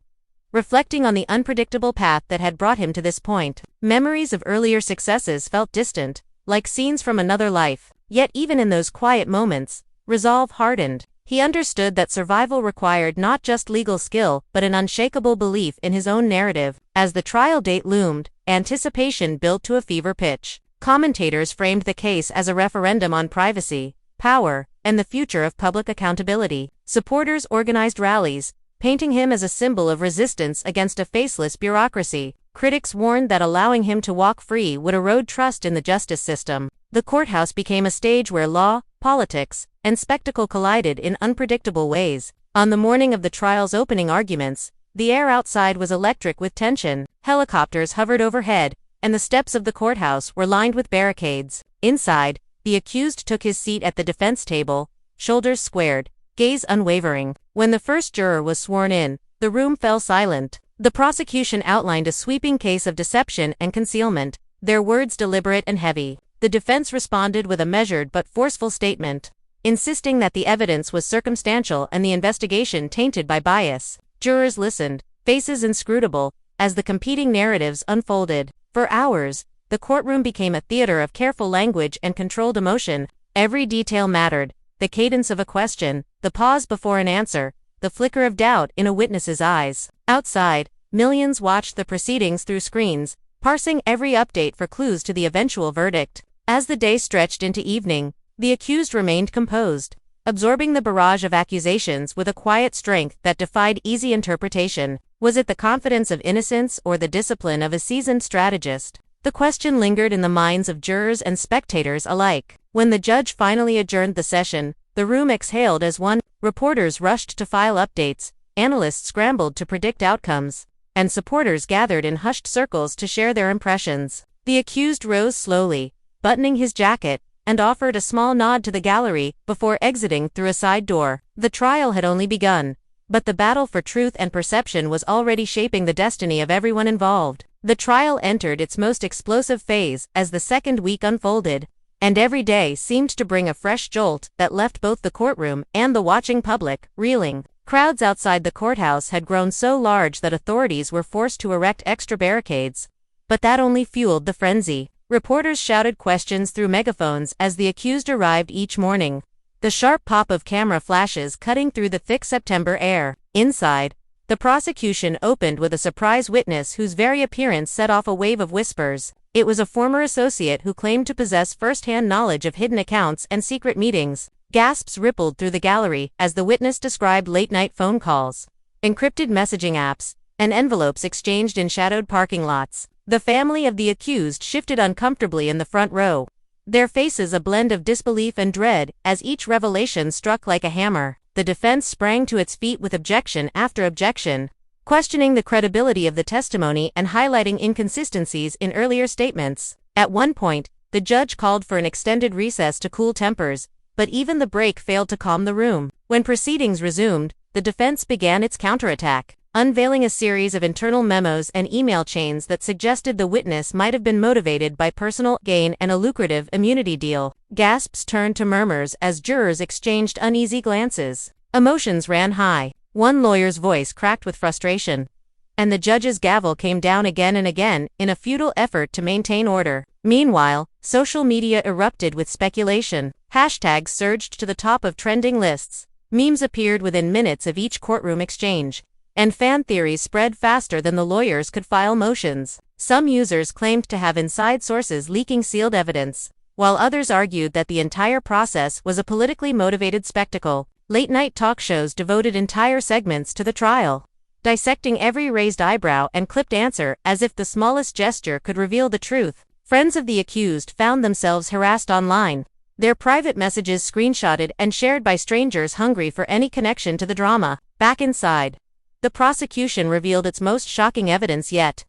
Reflecting on the unpredictable path that had brought him to this point, memories of earlier successes felt distant, like scenes from another life. Yet even in those quiet moments, resolve hardened. He understood that survival required not just legal skill but an unshakable belief in his own narrative. As the trial date loomed, anticipation built to a fever pitch. Commentators framed the case as a referendum on privacy, power, and the future of public accountability. Supporters organized rallies, painting him as a symbol of resistance against a faceless bureaucracy. Critics warned that allowing him to walk free would erode trust in the justice system. The courthouse became a stage where law, politics, and spectacle collided in unpredictable ways. On the morning of the trial's opening arguments, the air outside was electric with tension. Helicopters hovered overhead, and the steps of the courthouse were lined with barricades. Inside, the accused took his seat at the defense table, shoulders squared, gaze unwavering. When the first juror was sworn in, the room fell silent. The prosecution outlined a sweeping case of deception and concealment, their words deliberate and heavy. The defense responded with a measured but forceful statement, insisting that the evidence was circumstantial and the investigation tainted by bias. Jurors listened, faces inscrutable, as the competing narratives unfolded. For hours, the courtroom became a theater of careful language and controlled emotion. Every detail mattered: the cadence of a question, the pause before an answer, the flicker of doubt in a witness's eyes. Outside, millions watched the proceedings through screens, parsing every update for clues to the eventual verdict. As the day stretched into evening, the accused remained composed, absorbing the barrage of accusations with a quiet strength that defied easy interpretation. Was it the confidence of innocence or the discipline of a seasoned strategist? The question lingered in the minds of jurors and spectators alike. When the judge finally adjourned the session, the room exhaled as one. Reporters rushed to file updates, analysts scrambled to predict outcomes, and supporters gathered in hushed circles to share their impressions. The accused rose slowly, buttoning his jacket, and offered a small nod to the gallery before exiting through a side door. The trial had only begun, but the battle for truth and perception was already shaping the destiny of everyone involved. The trial entered its most explosive phase as the second week unfolded, and every day seemed to bring a fresh jolt that left both the courtroom and the watching public reeling. Crowds outside the courthouse had grown so large that authorities were forced to erect extra barricades, but that only fueled the frenzy. Reporters shouted questions through megaphones as the accused arrived each morning, the sharp pop of camera flashes cutting through the thick September air. Inside, the prosecution opened with a surprise witness whose very appearance set off a wave of whispers. It was a former associate who claimed to possess first-hand knowledge of hidden accounts and secret meetings. Gasps rippled through the gallery as the witness described late-night phone calls, encrypted messaging apps, and envelopes exchanged in shadowed parking lots. The family of the accused shifted uncomfortably in the front row, their faces a blend of disbelief and dread as each revelation struck like a hammer. The defense sprang to its feet with objection after objection, questioning the credibility of the testimony and highlighting inconsistencies in earlier statements. At one point, the judge called for an extended recess to cool tempers, but even the break failed to calm the room. When proceedings resumed, the defense began its counterattack, unveiling a series of internal memos and email chains that suggested the witness might have been motivated by personal gain and a lucrative immunity deal. Gasps turned to murmurs as jurors exchanged uneasy glances. Emotions ran high. One lawyer's voice cracked with frustration, and the judge's gavel came down again and again in a futile effort to maintain order. Meanwhile, social media erupted with speculation. Hashtags surged to the top of trending lists. Memes appeared within minutes of each courtroom exchange, and fan theories spread faster than the lawyers could file motions. Some users claimed to have inside sources leaking sealed evidence, while others argued that the entire process was a politically motivated spectacle. Late-night talk shows devoted entire segments to the trial, dissecting every raised eyebrow and clipped answer as if the smallest gesture could reveal the truth. Friends of the accused found themselves harassed online, their private messages screenshotted and shared by strangers hungry for any connection to the drama. Back inside, the prosecution revealed its most shocking evidence yet.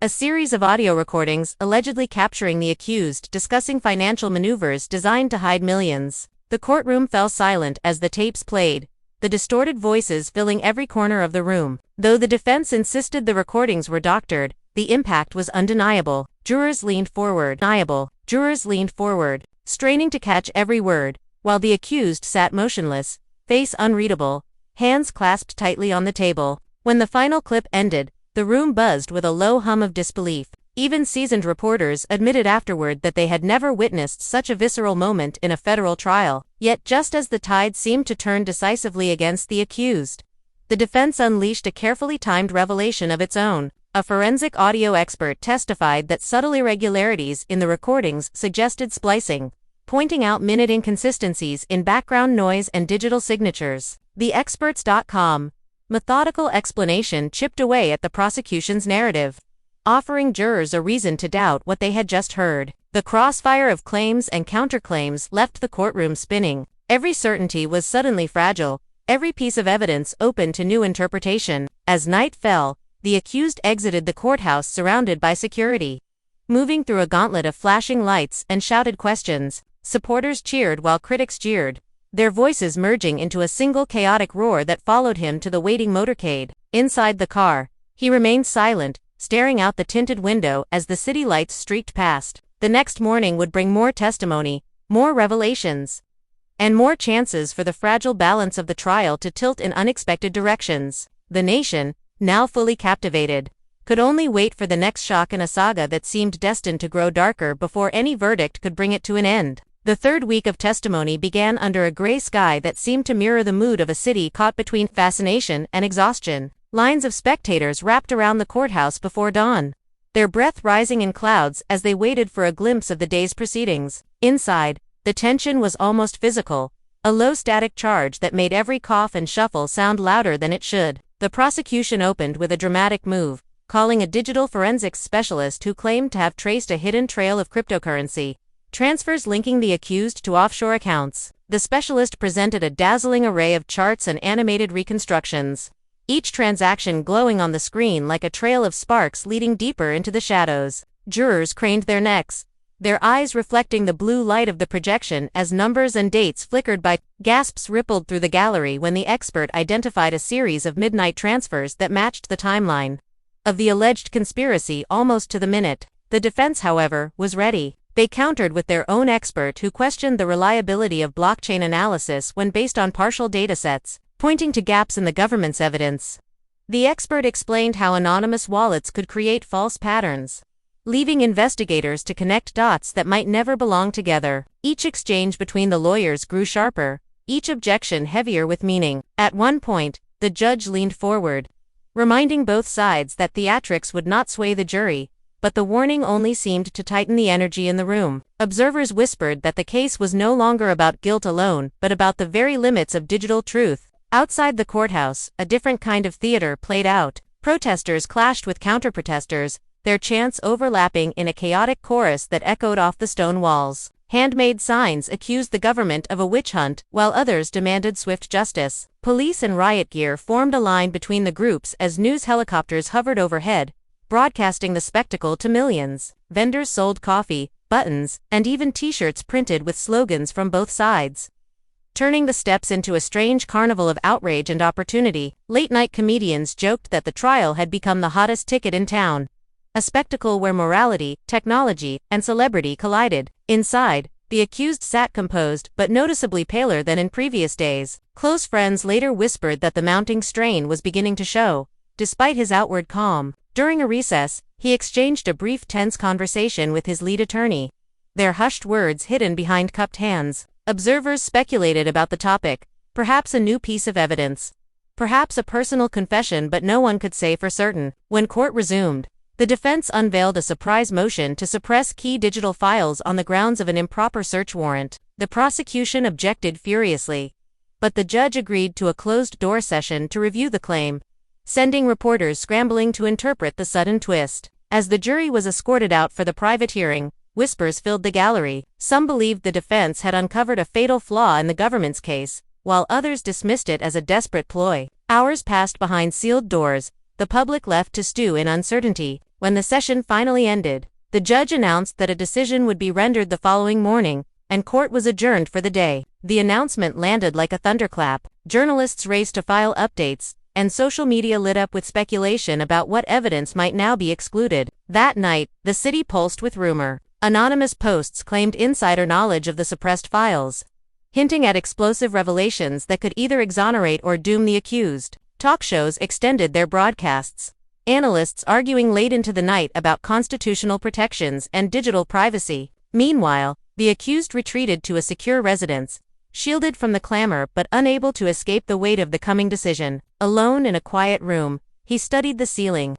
A series of audio recordings allegedly capturing the accused discussing financial maneuvers designed to hide millions. The courtroom fell silent as the tapes played, the distorted voices filling every corner of the room. Though the defense insisted the recordings were doctored, the impact was undeniable. Jurors leaned forward, straining to catch every word, while the accused sat motionless, face unreadable, hands clasped tightly on the table. When the final clip ended, the room buzzed with a low hum of disbelief. Even seasoned reporters admitted afterward that they had never witnessed such a visceral moment in a federal trial. Yet just as the tide seemed to turn decisively against the accused, the defense unleashed a carefully timed revelation of its own. A forensic audio expert testified that subtle irregularities in the recordings suggested splicing, pointing out minute inconsistencies in background noise and digital signatures. TheExperts.com methodical explanation chipped away at the prosecution's narrative, offering jurors a reason to doubt what they had just heard. The crossfire of claims and counterclaims left the courtroom spinning. Every certainty was suddenly fragile, every piece of evidence open to new interpretation. As night fell, the accused exited the courthouse surrounded by security. Moving through a gauntlet of flashing lights and shouted questions, supporters cheered while critics jeered, their voices merging into a single chaotic roar that followed him to the waiting motorcade. Inside the car, he remained silent, staring out the tinted window as the city lights streaked past. The next morning would bring more testimony, more revelations, and more chances for the fragile balance of the trial to tilt in unexpected directions. The nation, now fully captivated, could only wait for the next shock in a saga that seemed destined to grow darker before any verdict could bring it to an end. The third week of testimony began under a gray sky that seemed to mirror the mood of a city caught between fascination and exhaustion. Lines of spectators wrapped around the courthouse before dawn, their breath rising in clouds as they waited for a glimpse of the day's proceedings. Inside, the tension was almost physical, a low static charge that made every cough and shuffle sound louder than it should. The prosecution opened with a dramatic move, calling a digital forensics specialist who claimed to have traced a hidden trail of cryptocurrency transfers linking the accused to offshore accounts. The specialist presented a dazzling array of charts and animated reconstructions, each transaction glowing on the screen like a trail of sparks leading deeper into the shadows. Jurors craned their necks, their eyes reflecting the blue light of the projection as numbers and dates flickered by. Gasps rippled through the gallery when the expert identified a series of midnight transfers that matched the timeline of the alleged conspiracy almost to the minute. The defense, however, was ready. They countered with their own expert who questioned the reliability of blockchain analysis when based on partial datasets, pointing to gaps in the government's evidence. The expert explained how anonymous wallets could create false patterns, leaving investigators to connect dots that might never belong together. Each exchange between the lawyers grew sharper, each objection heavier with meaning. At one point, the judge leaned forward, reminding both sides that theatrics would not sway the jury, but the warning only seemed to tighten the energy in the room. Observers whispered that the case was no longer about guilt alone, but about the very limits of digital truth. Outside the courthouse, a different kind of theater played out. Protesters clashed with counter-protesters, their chants overlapping in a chaotic chorus that echoed off the stone walls. Handmade signs accused the government of a witch hunt, while others demanded swift justice. Police and riot gear formed a line between the groups as news helicopters hovered overhead, broadcasting the spectacle to millions. Vendors sold coffee, buttons, and even t-shirts printed with slogans from both sides, turning the steps into a strange carnival of outrage and opportunity. Late-night comedians joked that the trial had become the hottest ticket in town, a spectacle where morality, technology, and celebrity collided. Inside, the accused sat composed but noticeably paler than in previous days. Close friends later whispered that the mounting strain was beginning to show, despite his outward calm. During a recess, he exchanged a brief tense conversation with his lead attorney, their hushed words hidden behind cupped hands. Observers speculated about the topic, perhaps a new piece of evidence, perhaps a personal confession, but no one could say for certain. When court resumed, the defense unveiled a surprise motion to suppress key digital files on the grounds of an improper search warrant. The prosecution objected furiously, but the judge agreed to a closed-door session to review the claim, sending reporters scrambling to interpret the sudden twist. As the jury was escorted out for the private hearing, whispers filled the gallery. Some believed the defense had uncovered a fatal flaw in the government's case, while others dismissed it as a desperate ploy. Hours passed behind sealed doors, the public left to stew in uncertainty. When the session finally ended, the judge announced that a decision would be rendered the following morning, and court was adjourned for the day. The announcement landed like a thunderclap. Journalists raced to file updates, and social media lit up with speculation about what evidence might now be excluded. That night, the city pulsed with rumor. Anonymous posts claimed insider knowledge of the suppressed files, hinting at explosive revelations that could either exonerate or doom the accused. Talk shows extended their broadcasts, analysts arguing late into the night about constitutional protections and digital privacy. Meanwhile, the accused retreated to a secure residence, shielded from the clamor but unable to escape the weight of the coming decision. Alone in a quiet room, he studied the ceiling,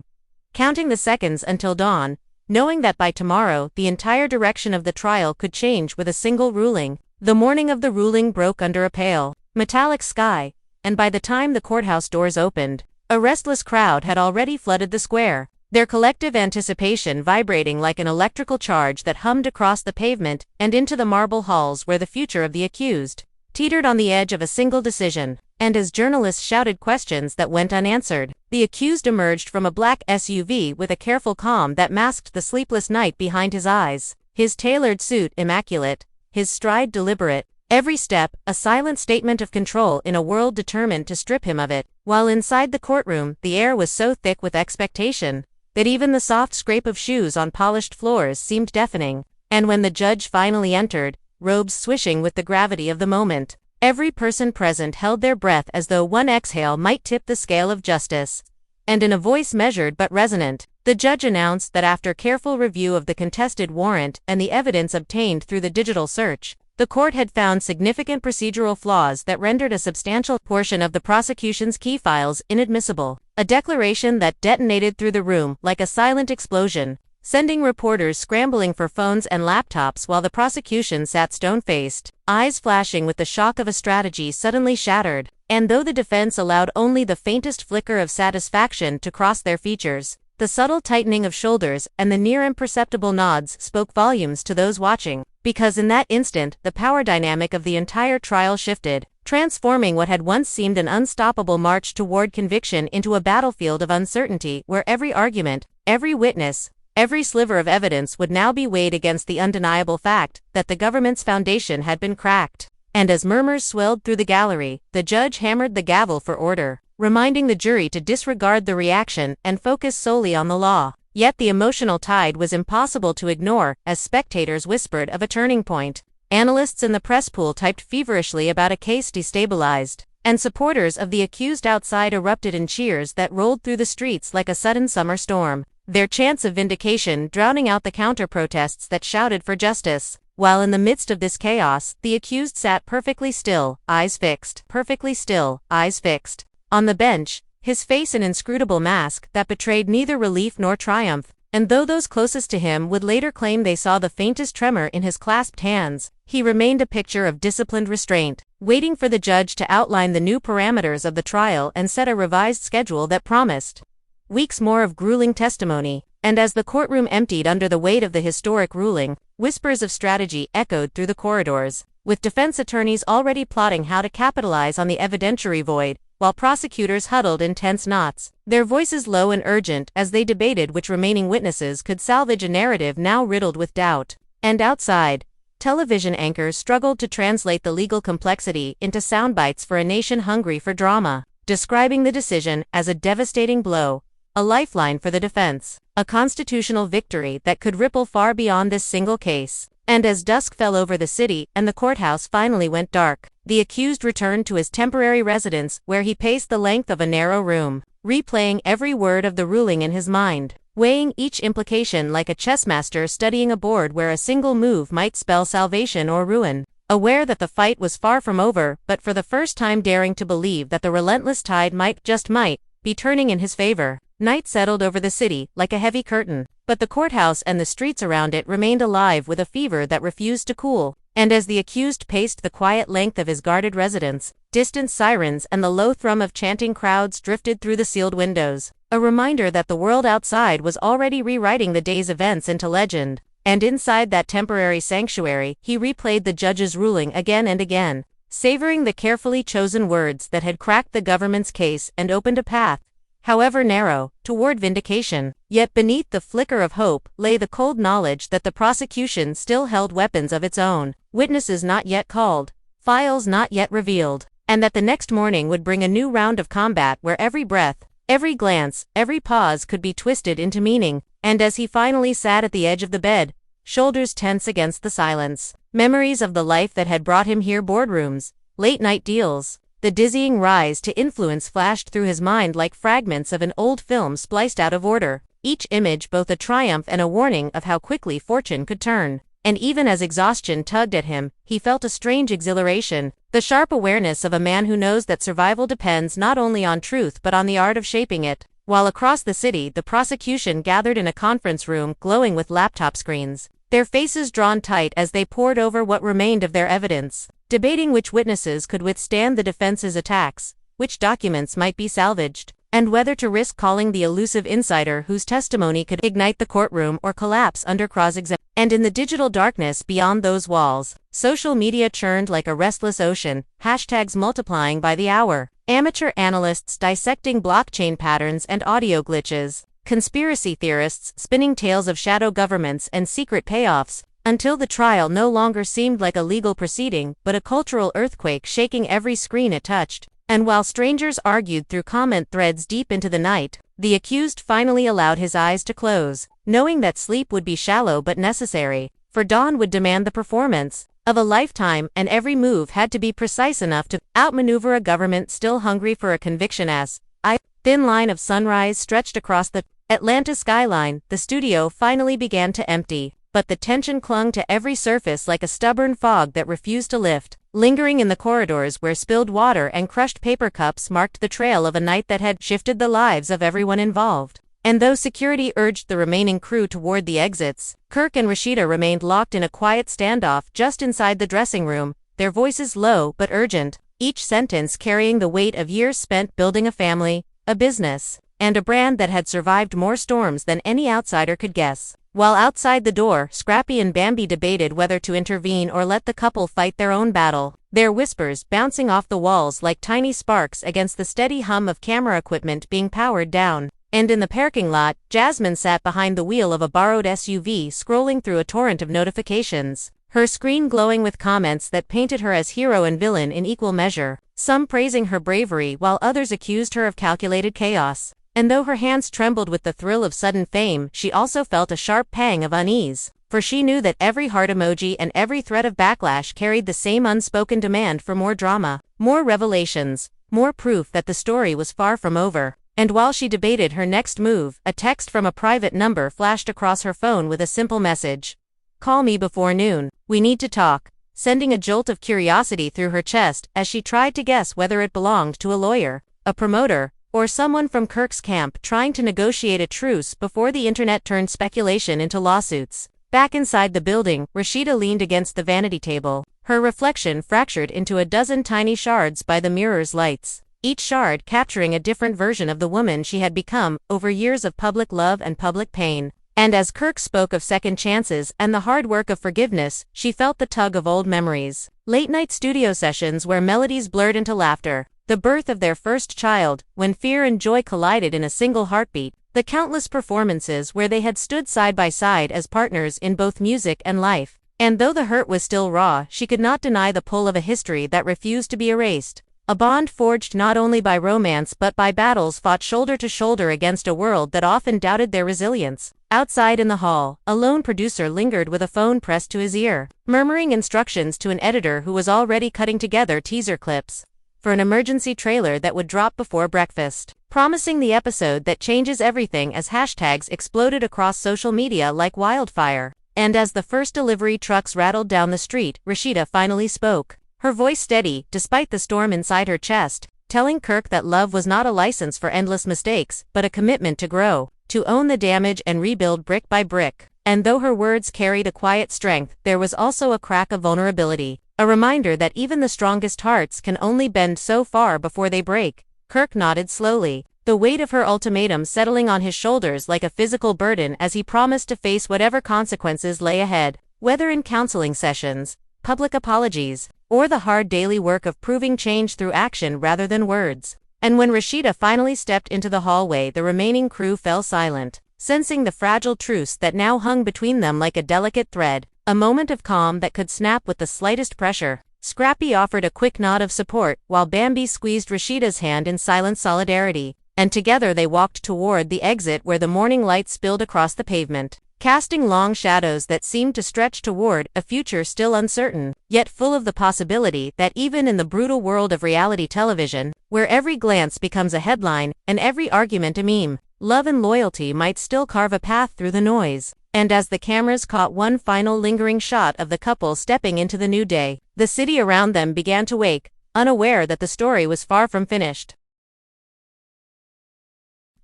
counting the seconds until dawn, knowing that by tomorrow the entire direction of the trial could change with a single ruling. The morning of the ruling broke under a pale, metallic sky, and by the time the courthouse doors opened, a restless crowd had already flooded the square, their collective anticipation vibrating like an electrical charge that hummed across the pavement and into the marble halls where the future of the accused teetered on the edge of a single decision. And as journalists shouted questions that went unanswered, the accused emerged from a black SUV with a careful calm that masked the sleepless night behind his eyes, his tailored suit immaculate, his stride deliberate, every step a silent statement of control in a world determined to strip him of it. While inside the courtroom, the air was so thick with expectation that even the soft scrape of shoes on polished floors seemed deafening. And when the judge finally entered, robes swishing with the gravity of the moment, every person present held their breath as though one exhale might tip the scale of justice. And in a voice measured but resonant, the judge announced that after careful review of the contested warrant and the evidence obtained through the digital search, the court had found significant procedural flaws that rendered a substantial portion of the prosecution's key files inadmissible. A declaration that detonated through the room like a silent explosion, sending reporters scrambling for phones and laptops while the prosecution sat stone-faced, eyes flashing with the shock of a strategy suddenly shattered. And though the defense allowed only the faintest flicker of satisfaction to cross their features, the subtle tightening of shoulders and the near imperceptible nods spoke volumes to those watching, because in that instant the power dynamic of the entire trial shifted, transforming what had once seemed an unstoppable march toward conviction into a battlefield of uncertainty where every argument, every witness, every sliver of evidence would now be weighed against the undeniable fact that the government's foundation had been cracked. And as murmurs swelled through the gallery, the judge hammered the gavel for order, reminding the jury to disregard the reaction and focus solely on the law. Yet the emotional tide was impossible to ignore as spectators whispered of a turning point. Analysts in the press pool typed feverishly about a case destabilized, and supporters of the accused outside erupted in cheers that rolled through the streets like a sudden summer storm, their chants of vindication drowning out the counter-protests that shouted for justice. While in the midst of this chaos, the accused sat perfectly still, eyes fixed, perfectly still, eyes fixed, on the bench, his face an inscrutable mask that betrayed neither relief nor triumph. And though those closest to him would later claim they saw the faintest tremor in his clasped hands, he remained a picture of disciplined restraint, waiting for the judge to outline the new parameters of the trial and set a revised schedule that promised weeks more of grueling testimony. And as the courtroom emptied under the weight of the historic ruling, whispers of strategy echoed through the corridors, with defense attorneys already plotting how to capitalize on the evidentiary void, while prosecutors huddled in tense knots, their voices low and urgent as they debated which remaining witnesses could salvage a narrative now riddled with doubt. And outside, television anchors struggled to translate the legal complexity into soundbites for a nation hungry for drama, describing the decision as a devastating blow, a lifeline for the defense, a constitutional victory that could ripple far beyond this single case. And as dusk fell over the city and the courthouse finally went dark, the accused returned to his temporary residence where he paced the length of a narrow room, replaying every word of the ruling in his mind, weighing each implication like a chessmaster studying a board where a single move might spell salvation or ruin, aware that the fight was far from over, but for the first time daring to believe that the relentless tide might, just might, be turning in his favor. Night settled over the city like a heavy curtain, but the courthouse and the streets around it remained alive with a fever that refused to cool. And as the accused paced the quiet length of his guarded residence, distant sirens and the low thrum of chanting crowds drifted through the sealed windows, a reminder that the world outside was already rewriting the day's events into legend. And inside that temporary sanctuary, he replayed the judge's ruling again and again, savoring the carefully chosen words that had cracked the government's case and opened a path, however narrow, toward vindication. Yet beneath the flicker of hope lay the cold knowledge that the prosecution still held weapons of its own, witnesses not yet called, files not yet revealed, and that the next morning would bring a new round of combat where every breath, every glance, every pause could be twisted into meaning. And as he finally sat at the edge of the bed, shoulders tense against the silence. Memories of the life that had brought him here, boardrooms, late-night deals. The dizzying rise to influence flashed through his mind like fragments of an old film spliced out of order, each image both a triumph and a warning of how quickly fortune could turn. And even as exhaustion tugged at him, he felt a strange exhilaration, the sharp awareness of a man who knows that survival depends not only on truth but on the art of shaping it. While across the city, the prosecution gathered in a conference room glowing with laptop screens, their faces drawn tight as they pored over what remained of their evidence, debating which witnesses could withstand the defense's attacks, which documents might be salvaged, and whether to risk calling the elusive insider whose testimony could ignite the courtroom or collapse under cross-examination. And in the digital darkness beyond those walls, social media churned like a restless ocean, hashtags multiplying by the hour, amateur analysts dissecting blockchain patterns and audio glitches, conspiracy theorists spinning tales of shadow governments and secret payoffs, until the trial no longer seemed like a legal proceeding but a cultural earthquake shaking every screen it touched. And while strangers argued through comment threads deep into the night, the accused finally allowed his eyes to close, knowing that sleep would be shallow but necessary, for dawn would demand the performance of a lifetime, and every move had to be precise enough to outmaneuver a government still hungry for a conviction. As a thin line of sunrise stretched across the Atlanta skyline, the studio finally began to empty, but the tension clung to every surface like a stubborn fog that refused to lift, lingering in the corridors where spilled water and crushed paper cups marked the trail of a night that had shifted the lives of everyone involved. And though security urged the remaining crew toward the exits, Kirk and Rasheeda remained locked in a quiet standoff just inside the dressing room, their voices low but urgent, each sentence carrying the weight of years spent building a family, a business, and a brand that had survived more storms than any outsider could guess. While outside the door, Scrappy and Bambi debated whether to intervene or let the couple fight their own battle, their whispers bouncing off the walls like tiny sparks against the steady hum of camera equipment being powered down. And in the parking lot, Jasmine sat behind the wheel of a borrowed SUV scrolling through a torrent of notifications, her screen glowing with comments that painted her as hero and villain in equal measure, some praising her bravery while others accused her of calculated chaos. And though her hands trembled with the thrill of sudden fame, she also felt a sharp pang of unease, for she knew that every heart emoji and every threat of backlash carried the same unspoken demand for more drama, more revelations, more proof that the story was far from over. And while she debated her next move, a text from a private number flashed across her phone with a simple message. "Call me before noon. We need to talk," sending a jolt of curiosity through her chest as she tried to guess whether it belonged to a lawyer, a promoter, or someone from Kirk's camp trying to negotiate a truce before the internet turned speculation into lawsuits. Back inside the building, Rasheeda leaned against the vanity table, her reflection fractured into a dozen tiny shards by the mirror's lights, each shard capturing a different version of the woman she had become over years of public love and public pain. And as Kirk spoke of second chances and the hard work of forgiveness, she felt the tug of old memories. Late-night studio sessions where melodies blurred into laughter, the birth of their first child, when fear and joy collided in a single heartbeat, the countless performances where they had stood side by side as partners in both music and life. And though the hurt was still raw, she could not deny the pull of a history that refused to be erased. A bond forged not only by romance but by battles fought shoulder to shoulder against a world that often doubted their resilience. Outside in the hall, a lone producer lingered with a phone pressed to his ear, murmuring instructions to an editor who was already cutting together teaser clips for an emergency trailer that would drop before breakfast, promising the episode that changes everything as hashtags exploded across social media like wildfire. And as the first delivery trucks rattled down the street, Rasheeda finally spoke, her voice steady despite the storm inside her chest, telling Kirk that love was not a license for endless mistakes, but a commitment to grow, to own the damage and rebuild brick by brick. And though her words carried a quiet strength, there was also a crack of vulnerability, a reminder that even the strongest hearts can only bend so far before they break. Kirk nodded slowly, the weight of her ultimatum settling on his shoulders like a physical burden as he promised to face whatever consequences lay ahead, whether in counseling sessions, public apologies, or the hard daily work of proving change through action rather than words. And when Rasheeda finally stepped into the hallway, the remaining crew fell silent, sensing the fragile truce that now hung between them like a delicate thread, a moment of calm that could snap with the slightest pressure. Scrappy offered a quick nod of support, while Bambi squeezed Rasheeda's hand in silent solidarity, and together they walked toward the exit where the morning light spilled across the pavement. casting long shadows that seemed to stretch toward a future still uncertain, yet full of the possibility that even in the brutal world of reality television, where every glance becomes a headline and every argument a meme, love and loyalty might still carve a path through the noise. And as the cameras caught one final lingering shot of the couple stepping into the new day, the city around them began to wake, unaware that the story was far from finished.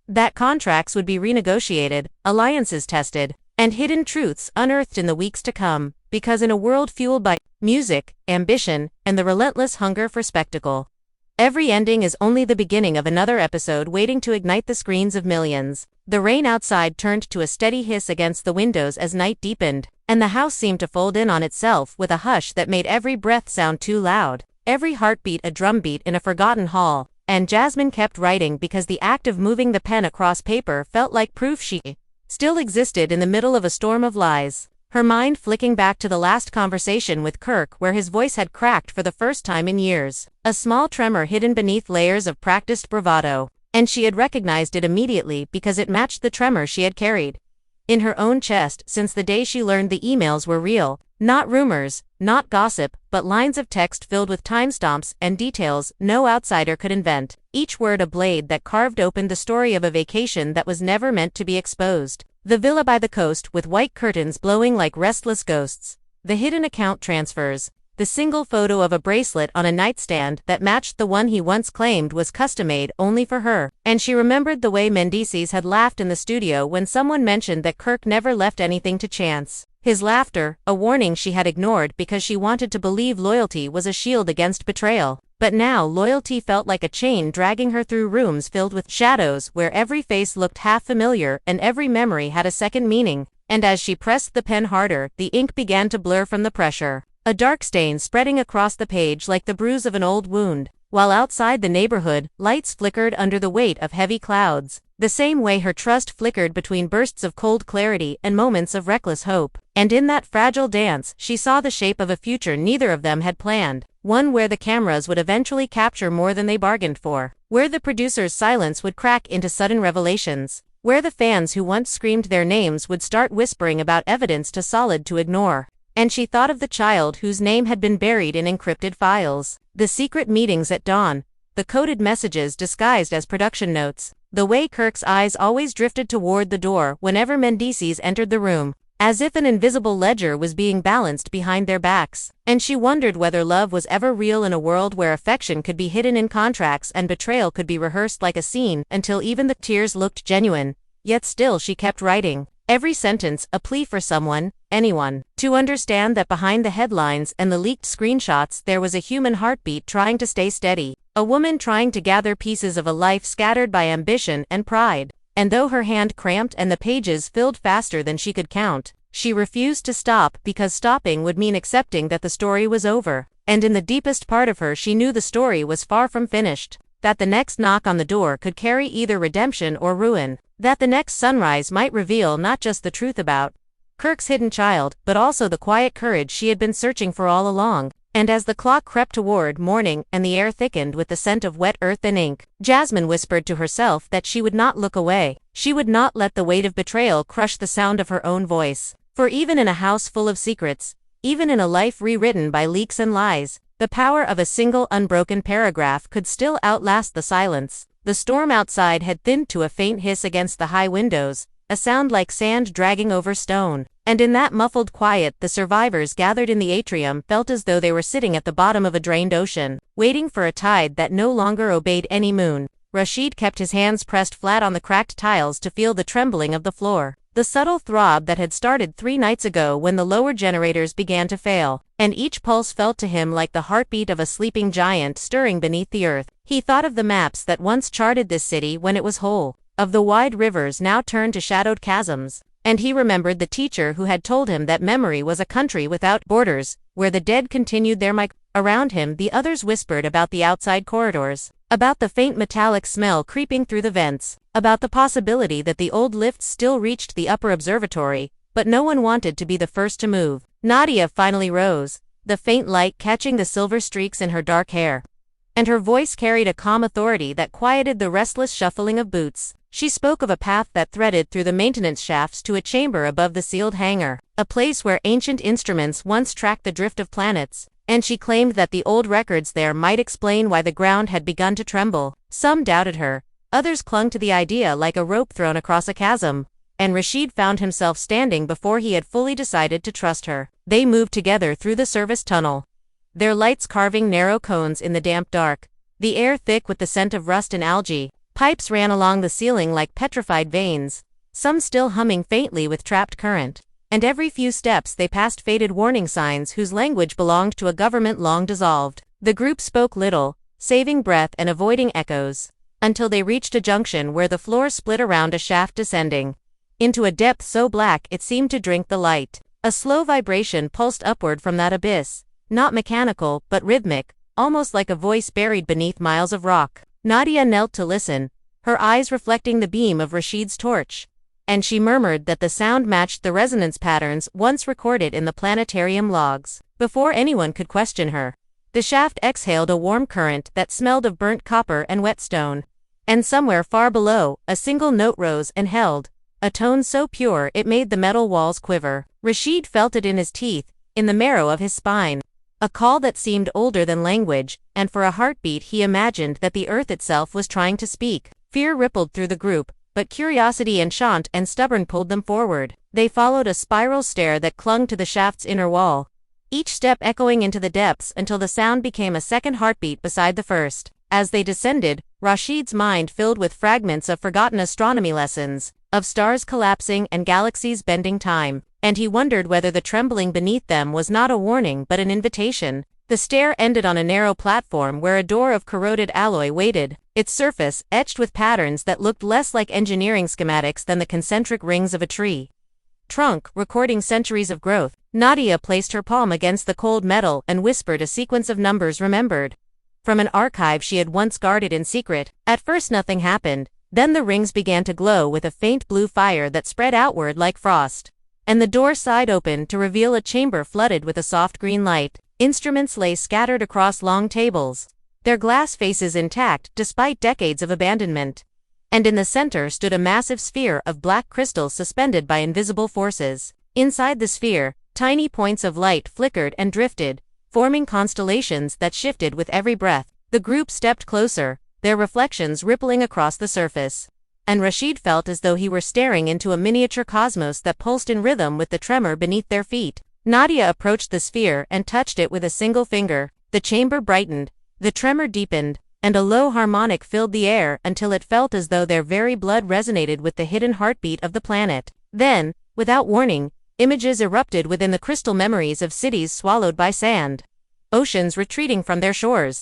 That contracts would be renegotiated, alliances tested, and hidden truths unearthed in the weeks to come, because in a world fueled by music, ambition, and the relentless hunger for spectacle, every ending is only the beginning of another episode waiting to ignite the screens of millions. The rain outside turned to a steady hiss against the windows as night deepened, and the house seemed to fold in on itself with a hush that made every breath sound too loud, every heartbeat a drumbeat in a forgotten hall. And Jasmine kept writing because the act of moving the pen across paper felt like proof she still existed in the middle of a storm of lies, her mind flicking back to the last conversation with Kirk where his voice had cracked for the first time in years, a small tremor hidden beneath layers of practiced bravado, and she had recognized it immediately because it matched the tremor she had carried in her own chest since the day she learned the emails were real, not rumors, not gossip, but lines of text filled with timestamps and details no outsider could invent, each word a blade that carved open the story of a vacation that was never meant to be exposed. The villa by the coast with white curtains blowing like restless ghosts, the hidden account transfers, the single photo of a bracelet on a nightstand that matched the one he once claimed was custom-made only for her, and she remembered the way Mendices had laughed in the studio when someone mentioned that Kirk never left anything to chance. His laughter, a warning she had ignored because she wanted to believe loyalty was a shield against betrayal. But now loyalty felt like a chain dragging her through rooms filled with shadows where every face looked half familiar and every memory had a second meaning. And as she pressed the pen harder, the ink began to blur from the pressure, a dark stain spreading across the page like the bruise of an old wound. While outside the neighborhood, lights flickered under the weight of heavy clouds, the same way her trust flickered between bursts of cold clarity and moments of reckless hope. And in that fragile dance, she saw the shape of a future neither of them had planned, one where the cameras would eventually capture more than they bargained for, where the producer's silence would crack into sudden revelations, where the fans who once screamed their names would start whispering about evidence too solid to ignore. And she thought of the child whose name had been buried in encrypted files, the secret meetings at dawn, the coded messages disguised as production notes, the way Kirk's eyes always drifted toward the door whenever Mendices entered the room, as if an invisible ledger was being balanced behind their backs. And she wondered whether love was ever real in a world where affection could be hidden in contracts and betrayal could be rehearsed like a scene until even the tears looked genuine. Yet still she kept writing, every sentence a plea for someone, anyone, to understand that behind the headlines and the leaked screenshots there was a human heartbeat trying to stay steady, a woman trying to gather pieces of a life scattered by ambition and pride. And though her hand cramped and the pages filled faster than she could count, she refused to stop because stopping would mean accepting that the story was over. And in the deepest part of her she knew the story was far from finished, that the next knock on the door could carry either redemption or ruin, that the next sunrise might reveal not just the truth about Kirk's hidden child, but also the quiet courage she had been searching for all along. And as the clock crept toward morning and the air thickened with the scent of wet earth and ink, Jasmine whispered to herself that she would not look away. She would not let the weight of betrayal crush the sound of her own voice. For even in a house full of secrets, even in a life rewritten by leaks and lies, the power of a single unbroken paragraph could still outlast the silence. The storm outside had thinned to a faint hiss against the high windows, a sound like sand dragging over stone. And in that muffled quiet the survivors gathered in the atrium felt as though they were sitting at the bottom of a drained ocean, waiting for a tide that no longer obeyed any moon. Rasheed kept his hands pressed flat on the cracked tiles to feel the trembling of the floor, the subtle throb that had started 3 nights ago when the lower generators began to fail, and each pulse felt to him like the heartbeat of a sleeping giant stirring beneath the earth. He thought of the maps that once charted this city when it was whole, of the wide rivers now turned to shadowed chasms. And he remembered the teacher who had told him that memory was a country without borders, where the dead continued their Around him the others whispered about the outside corridors, about the faint metallic smell creeping through the vents, about the possibility that the old lifts still reached the upper observatory, but no one wanted to be the first to move. Nadia finally rose, the faint light catching the silver streaks in her dark hair. And her voice carried a calm authority that quieted the restless shuffling of boots. She spoke of a path that threaded through the maintenance shafts to a chamber above the sealed hangar, a place where ancient instruments once tracked the drift of planets, and she claimed that the old records there might explain why the ground had begun to tremble. Some doubted her, others clung to the idea like a rope thrown across a chasm, and Rasheed found himself standing before he had fully decided to trust her. They moved together through the service tunnel, their lights carving narrow cones in the damp dark, the air thick with the scent of rust and algae. Pipes ran along the ceiling like petrified veins, some still humming faintly with trapped current, and every few steps they passed faded warning signs whose language belonged to a government long dissolved. The group spoke little, saving breath and avoiding echoes, until they reached a junction where the floor split around a shaft descending into a depth so black it seemed to drink the light. A slow vibration pulsed upward from that abyss, not mechanical but rhythmic, almost like a voice buried beneath miles of rock. Nadia knelt to listen, her eyes reflecting the beam of Rasheed's torch, and she murmured that the sound matched the resonance patterns once recorded in the planetarium logs. Before anyone could question her, the shaft exhaled a warm current that smelled of burnt copper and whetstone. And somewhere far below, a single note rose and held, a tone so pure it made the metal walls quiver. Rasheed felt it in his teeth, in the marrow of his spine. A call that seemed older than language, and for a heartbeat he imagined that the earth itself was trying to speak. Fear rippled through the group, but curiosity enchant and stubborn pulled them forward. They followed a spiral stair that clung to the shaft's inner wall, each step echoing into the depths until the sound became a second heartbeat beside the first. As they descended, Rasheed's mind filled with fragments of forgotten astronomy lessons, of stars collapsing and galaxies bending time, and he wondered whether the trembling beneath them was not a warning but an invitation. The stair ended on a narrow platform where a door of corroded alloy waited, its surface etched with patterns that looked less like engineering schematics than the concentric rings of a tree trunk recording centuries of growth. Nadia placed her palm against the cold metal and whispered a sequence of numbers remembered from an archive she had once guarded in secret. At first nothing happened, then the rings began to glow with a faint blue fire that spread outward like frost, and the door sighed open to reveal a chamber flooded with a soft green light. Instruments lay scattered across long tables, their glass faces intact despite decades of abandonment, and in the center stood a massive sphere of black crystal suspended by invisible forces. Inside the sphere, tiny points of light flickered and drifted, forming constellations that shifted with every breath. The group stepped closer, their reflections rippling across the surface, and Rasheed felt as though he were staring into a miniature cosmos that pulsed in rhythm with the tremor beneath their feet. Nadia approached the sphere and touched it with a single finger. The chamber brightened, the tremor deepened, and a low harmonic filled the air until it felt as though their very blood resonated with the hidden heartbeat of the planet. Then, without warning, images erupted within the crystal memories of cities swallowed by sand, oceans retreating from their shores,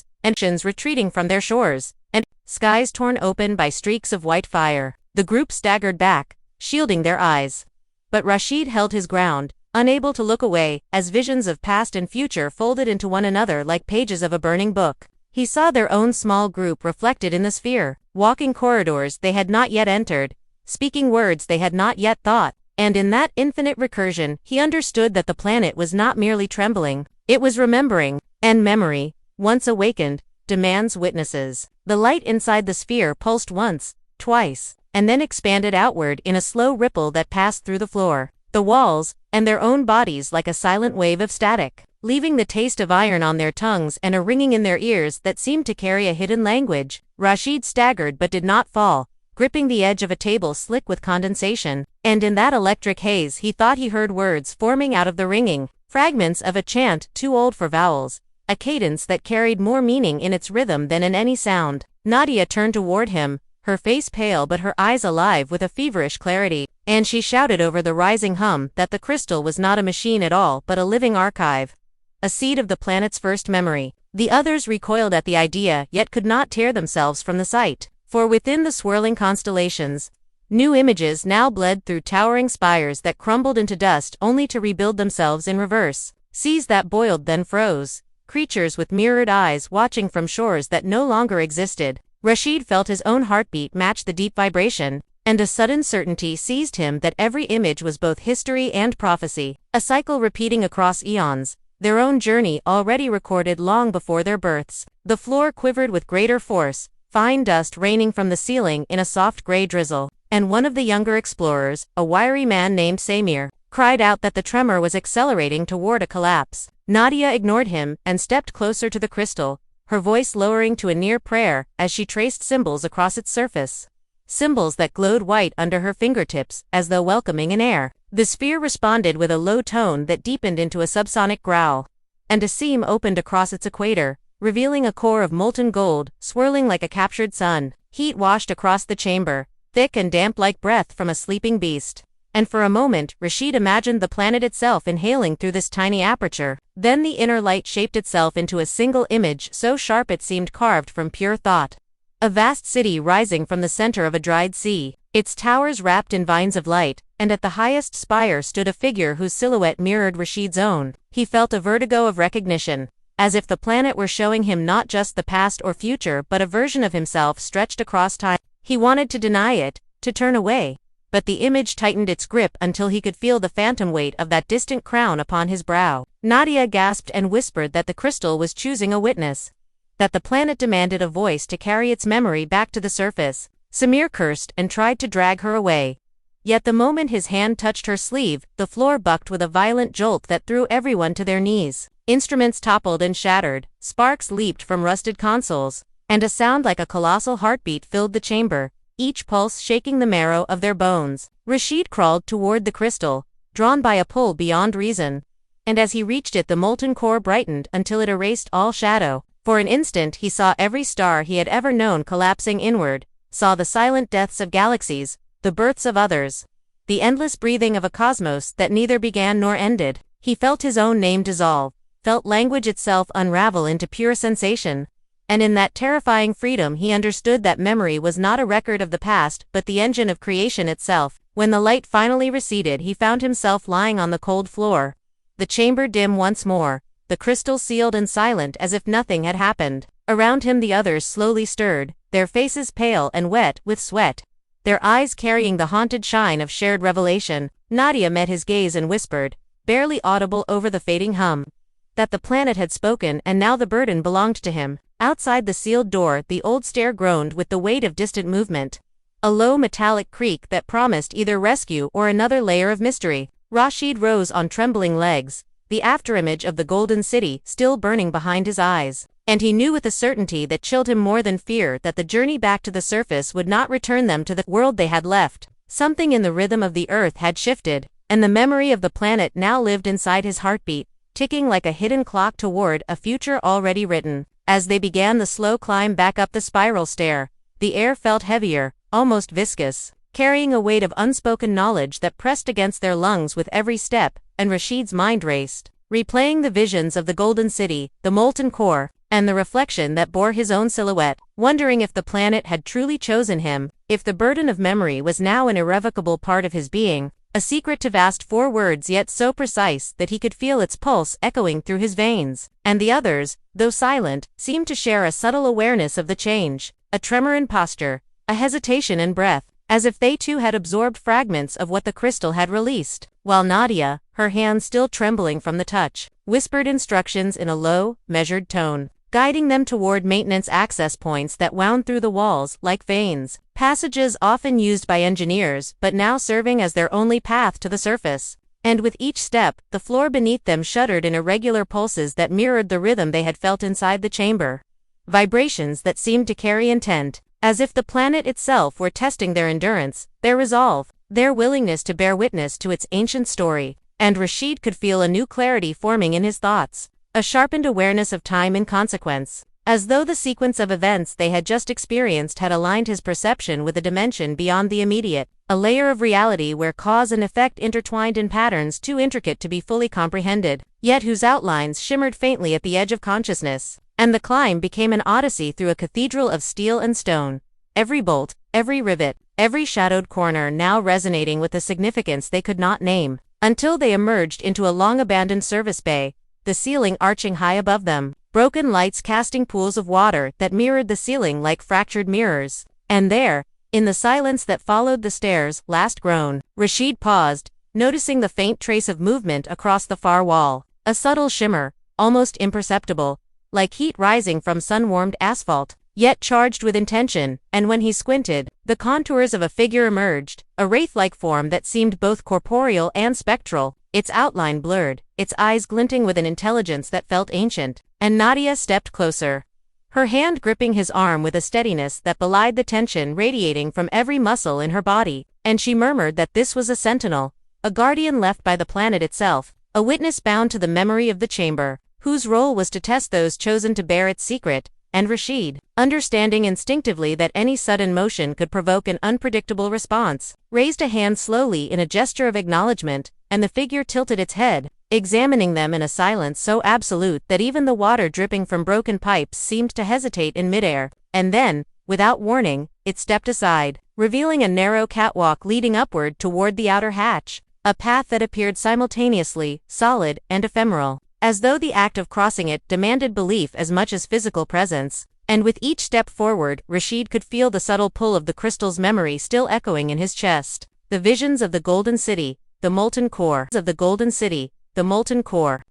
and skies torn open by streaks of white fire. The group staggered back, shielding their eyes. But Rasheed held his ground, unable to look away, as visions of past and future folded into one another like pages of a burning book. He saw their own small group reflected in the sphere, walking corridors they had not yet entered, speaking words they had not yet thought, and in that infinite recursion he understood that the planet was not merely trembling, it was remembering, and memory, once awakened, demands witnesses. The light inside the sphere pulsed once, twice, and then expanded outward in a slow ripple that passed through the floor, the walls, and their own bodies like a silent wave of static, leaving the taste of iron on their tongues and a ringing in their ears that seemed to carry a hidden language. Rasheed staggered but did not fall, gripping the edge of a table slick with condensation, and in that electric haze he thought he heard words forming out of the ringing, fragments of a chant too old for vowels, a cadence that carried more meaning in its rhythm than in any sound. Nadia turned toward him, her face pale but her eyes alive with a feverish clarity, and she shouted over the rising hum that the crystal was not a machine at all but a living archive, a seed of the planet's first memory. The others recoiled at the idea yet could not tear themselves from the sight, for within the swirling constellations, new images now bled through towering spires that crumbled into dust only to rebuild themselves in reverse, seas that boiled then froze, creatures with mirrored eyes watching from shores that no longer existed. Rasheed felt his own heartbeat match the deep vibration, and a sudden certainty seized him that every image was both history and prophecy, a cycle repeating across eons, their own journey already recorded long before their births. The floor quivered with greater force, fine dust raining from the ceiling in a soft gray drizzle. And one of the younger explorers, a wiry man named Samir, cried out that the tremor was accelerating toward a collapse. Nadia ignored him and stepped closer to the crystal, her voice lowering to a near prayer as she traced symbols across its surface. Symbols that glowed white under her fingertips, as though welcoming an air. The sphere responded with a low tone that deepened into a subsonic growl. And a seam opened across its equator, revealing a core of molten gold, swirling like a captured sun. Heat washed across the chamber, thick and damp like breath from a sleeping beast. And for a moment, Rasheeda imagined the planet itself inhaling through this tiny aperture. Then the inner light shaped itself into a single image so sharp it seemed carved from pure thought. A vast city rising from the center of a dried sea, its towers wrapped in vines of light, and at the highest spire stood a figure whose silhouette mirrored Rasheed's own. He felt a vertigo of recognition, as if the planet were showing him not just the past or future but a version of himself stretched across time. He wanted to deny it, to turn away, but the image tightened its grip until he could feel the phantom weight of that distant crown upon his brow. Nadia gasped and whispered that the crystal was choosing a witness, that the planet demanded a voice to carry its memory back to the surface. Samir cursed and tried to drag her away. Yet the moment his hand touched her sleeve, the floor bucked with a violent jolt that threw everyone to their knees. Instruments toppled and shattered, sparks leaped from rusted consoles, and a sound like a colossal heartbeat filled the chamber, each pulse shaking the marrow of their bones. Rasheed crawled toward the crystal, drawn by a pull beyond reason. And as he reached it, the molten core brightened until it erased all shadow. For an instant he saw every star he had ever known collapsing inward, saw the silent deaths of galaxies, the births of others, the endless breathing of a cosmos that neither began nor ended. He felt his own name dissolve, felt language itself unravel into pure sensation. And in that terrifying freedom he understood that memory was not a record of the past but the engine of creation itself. When the light finally receded, he found himself lying on the cold floor. The chamber dim once more, the crystal sealed and silent as if nothing had happened. Around him the others slowly stirred, their faces pale and wet with sweat, their eyes carrying the haunted shine of shared revelation. Nadia met his gaze and whispered, barely audible over the fading hum, that the planet had spoken and now the burden belonged to him. Outside the sealed door, the old stair groaned with the weight of distant movement, a low metallic creak that promised either rescue or another layer of mystery. Rasheed rose on trembling legs, the afterimage of the golden city still burning behind his eyes. And he knew with a certainty that chilled him more than fear that the journey back to the surface would not return them to the world they had left. Something in the rhythm of the earth had shifted, and the memory of the planet now lived inside his heartbeat, ticking like a hidden clock toward a future already written. As they began the slow climb back up the spiral stair, the air felt heavier, almost viscous, carrying a weight of unspoken knowledge that pressed against their lungs with every step, and Rasheed's mind raced, replaying the visions of the golden city, the molten core, and the reflection that bore his own silhouette, wondering if the planet had truly chosen him, if the burden of memory was now an irrevocable part of his being, a secret to vast 4 words yet so precise that he could feel its pulse echoing through his veins. And the others, though silent, seemed to share a subtle awareness of the change, a tremor in posture, a hesitation in breath, as if they too had absorbed fragments of what the crystal had released. While Nadia, her hands still trembling from the touch, whispered instructions in a low, measured tone, guiding them toward maintenance access points that wound through the walls like veins, passages often used by engineers but now serving as their only path to the surface. And with each step, the floor beneath them shuddered in irregular pulses that mirrored the rhythm they had felt inside the chamber. Vibrations that seemed to carry intent, as if the planet itself were testing their endurance, their resolve, their willingness to bear witness to its ancient story. And Rasheed could feel a new clarity forming in his thoughts, a sharpened awareness of time and consequence, as though the sequence of events they had just experienced had aligned his perception with a dimension beyond the immediate, a layer of reality where cause and effect intertwined in patterns too intricate to be fully comprehended, yet whose outlines shimmered faintly at the edge of consciousness. And the climb became an odyssey through a cathedral of steel and stone, every bolt, every rivet, every shadowed corner now resonating with a significance they could not name, until they emerged into a long-abandoned service bay, the ceiling arching high above them, broken lights casting pools of water that mirrored the ceiling like fractured mirrors. And there, in the silence that followed the stair's last groan, Rasheed paused, noticing the faint trace of movement across the far wall, a subtle shimmer, almost imperceptible, like heat rising from sun-warmed asphalt. yet charged with intention, and when he squinted, the contours of a figure emerged, a wraith-like form that seemed both corporeal and spectral, its outline blurred, its eyes glinting with an intelligence that felt ancient. And Nadia stepped closer, her hand gripping his arm with a steadiness that belied the tension radiating from every muscle in her body, and she murmured that this was a sentinel, a guardian left by the planet itself, a witness bound to the memory of the chamber, whose role was to test those chosen to bear its secret. And Rasheed, understanding instinctively that any sudden motion could provoke an unpredictable response, raised a hand slowly in a gesture of acknowledgement, and the figure tilted its head, examining them in a silence so absolute that even the water dripping from broken pipes seemed to hesitate in midair. And then, without warning, it stepped aside, revealing a narrow catwalk leading upward toward the outer hatch, a path that appeared simultaneously solid and ephemeral, as though the act of crossing it demanded belief as much as physical presence. And with each step forward, Rasheed could feel the subtle pull of the crystal's memory still echoing in his chest. The visions of the Golden City, the molten core,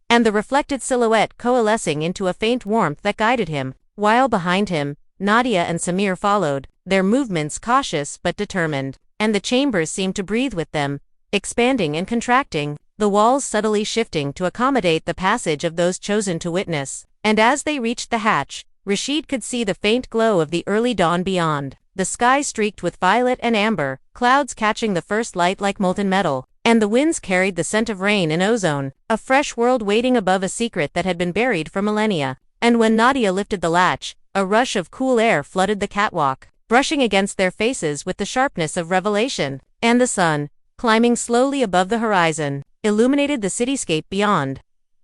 and the reflected silhouette coalescing into a faint warmth that guided him, while behind him, Nadia and Samir followed, their movements cautious but determined, and the chambers seemed to breathe with them, expanding and contracting, the walls subtly shifting to accommodate the passage of those chosen to witness. And as they reached the hatch, Rasheed could see the faint glow of the early dawn beyond, the sky streaked with violet and amber, clouds catching the first light like molten metal, and the winds carried the scent of rain and ozone, a fresh world waiting above a secret that had been buried for millennia. And when Nadia lifted the latch, a rush of cool air flooded the catwalk, brushing against their faces with the sharpness of revelation. And the sun, climbing slowly above the horizon, illuminated the cityscape beyond,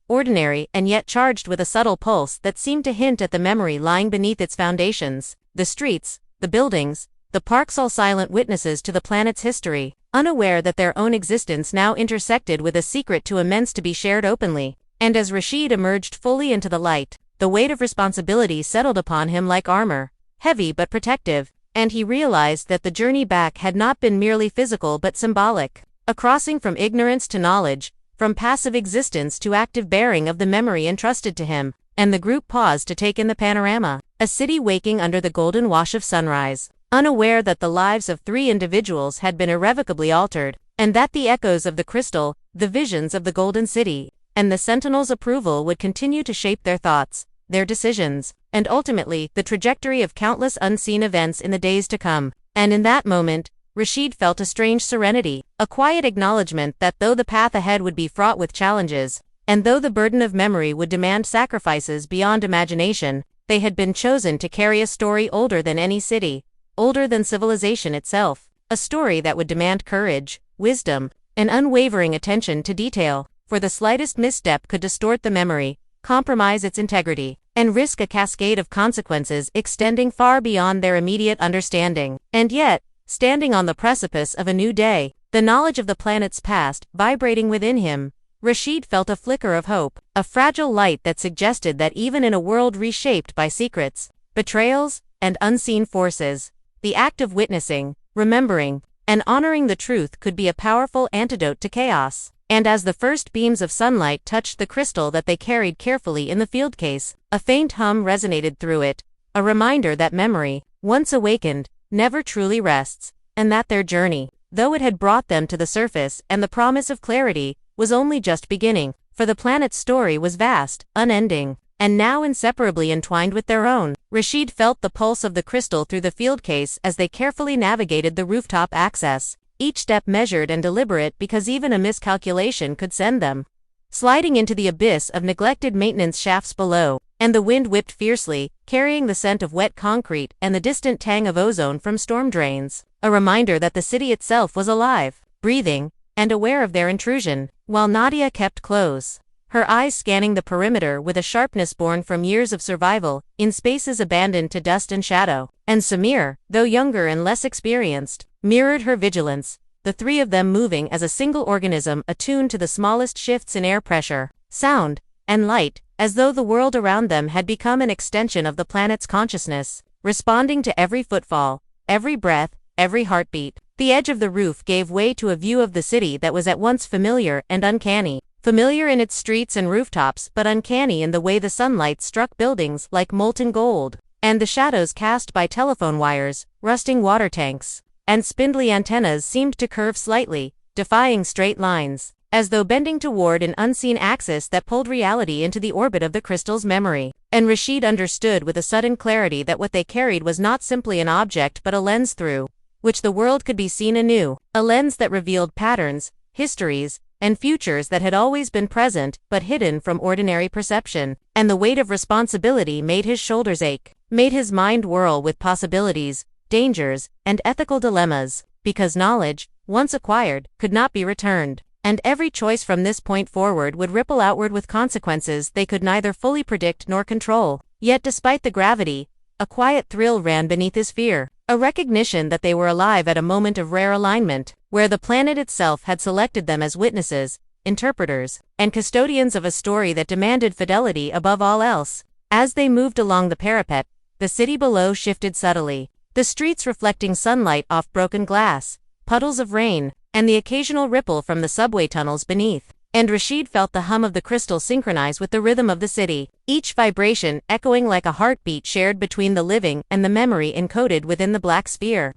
ordinary and yet charged with a subtle pulse that seemed to hint at the memory lying beneath its foundations. The streets, the buildings, the parks, all silent witnesses to the planet's history, unaware that their own existence now intersected with a secret too immense to be shared openly. And as Rasheed emerged fully into the light, the weight of responsibility settled upon him like armor, heavy but protective, and he realized that the journey back had not been merely physical but symbolic, a crossing from ignorance to knowledge, from passive existence to active bearing of the memory entrusted to him. And the group paused to take in the panorama, a city waking under the golden wash of sunrise, unaware that the lives of 3 individuals had been irrevocably altered, and that the echoes of the crystal, the visions of the Golden City, and the Sentinel's approval would continue to shape their thoughts, their decisions, and ultimately the trajectory of countless unseen events in the days to come. And in that moment, Rasheed felt a strange serenity, a quiet acknowledgement that though the path ahead would be fraught with challenges, and though the burden of memory would demand sacrifices beyond imagination, they had been chosen to carry a story older than any city, older than civilization itself, a story that would demand courage, wisdom, and unwavering attention to detail, for the slightest misstep could distort the memory, compromise its integrity, and risk a cascade of consequences extending far beyond their immediate understanding. And yet, standing on the precipice of a new day, the knowledge of the planet's past vibrating within him, Rasheed felt a flicker of hope, a fragile light that suggested that even in a world reshaped by secrets, betrayals, and unseen forces, the act of witnessing, remembering, and honoring the truth could be a powerful antidote to chaos. And as the first beams of sunlight touched the crystal that they carried carefully in the field case, a faint hum resonated through it, a reminder that memory, once awakened, never truly rests, and that their journey, though it had brought them to the surface and the promise of clarity, was only just beginning, for the planet's story was vast, unending, and now inseparably entwined with their own. Rasheed felt the pulse of the crystal through the field case as they carefully navigated the rooftop access, each step measured and deliberate because even a miscalculation could send them sliding into the abyss of neglected maintenance shafts below. And the wind whipped fiercely, carrying the scent of wet concrete and the distant tang of ozone from storm drains, a reminder that the city itself was alive, breathing, and aware of their intrusion, while Nadia kept close, her eyes scanning the perimeter with a sharpness born from years of survival in spaces abandoned to dust and shadow. And Samir, though younger and less experienced, mirrored her vigilance, the 3 of them moving as a single organism attuned to the smallest shifts in air pressure, sound, and light, as though the world around them had become an extension of the planet's consciousness, responding to every footfall, every breath, every heartbeat. The edge of the roof gave way to a view of the city that was at once familiar and uncanny, familiar in its streets and rooftops but uncanny in the way the sunlight struck buildings like molten gold. and the shadows cast by telephone wires, rusting water tanks, and spindly antennas seemed to curve slightly, defying straight lines, as though bending toward an unseen axis that pulled reality into the orbit of the crystal's memory. And Rasheed understood with a sudden clarity that what they carried was not simply an object but a lens through which the world could be seen anew, a lens that revealed patterns, histories, and futures that had always been present but hidden from ordinary perception. And the weight of responsibility made his shoulders ache, made his mind whirl with possibilities, dangers, and ethical dilemmas, because knowledge, once acquired, could not be returned. And every choice from this point forward would ripple outward with consequences they could neither fully predict nor control. Yet despite the gravity, a quiet thrill ran beneath his fear, a recognition that they were alive at a moment of rare alignment, where the planet itself had selected them as witnesses, interpreters, and custodians of a story that demanded fidelity above all else. As they moved along the parapet, the city below shifted subtly, the streets reflecting sunlight off broken glass, puddles of rain, and the occasional ripple from the subway tunnels beneath. And Rasheed felt the hum of the crystal synchronize with the rhythm of the city, each vibration echoing like a heartbeat shared between the living and the memory encoded within the black sphere.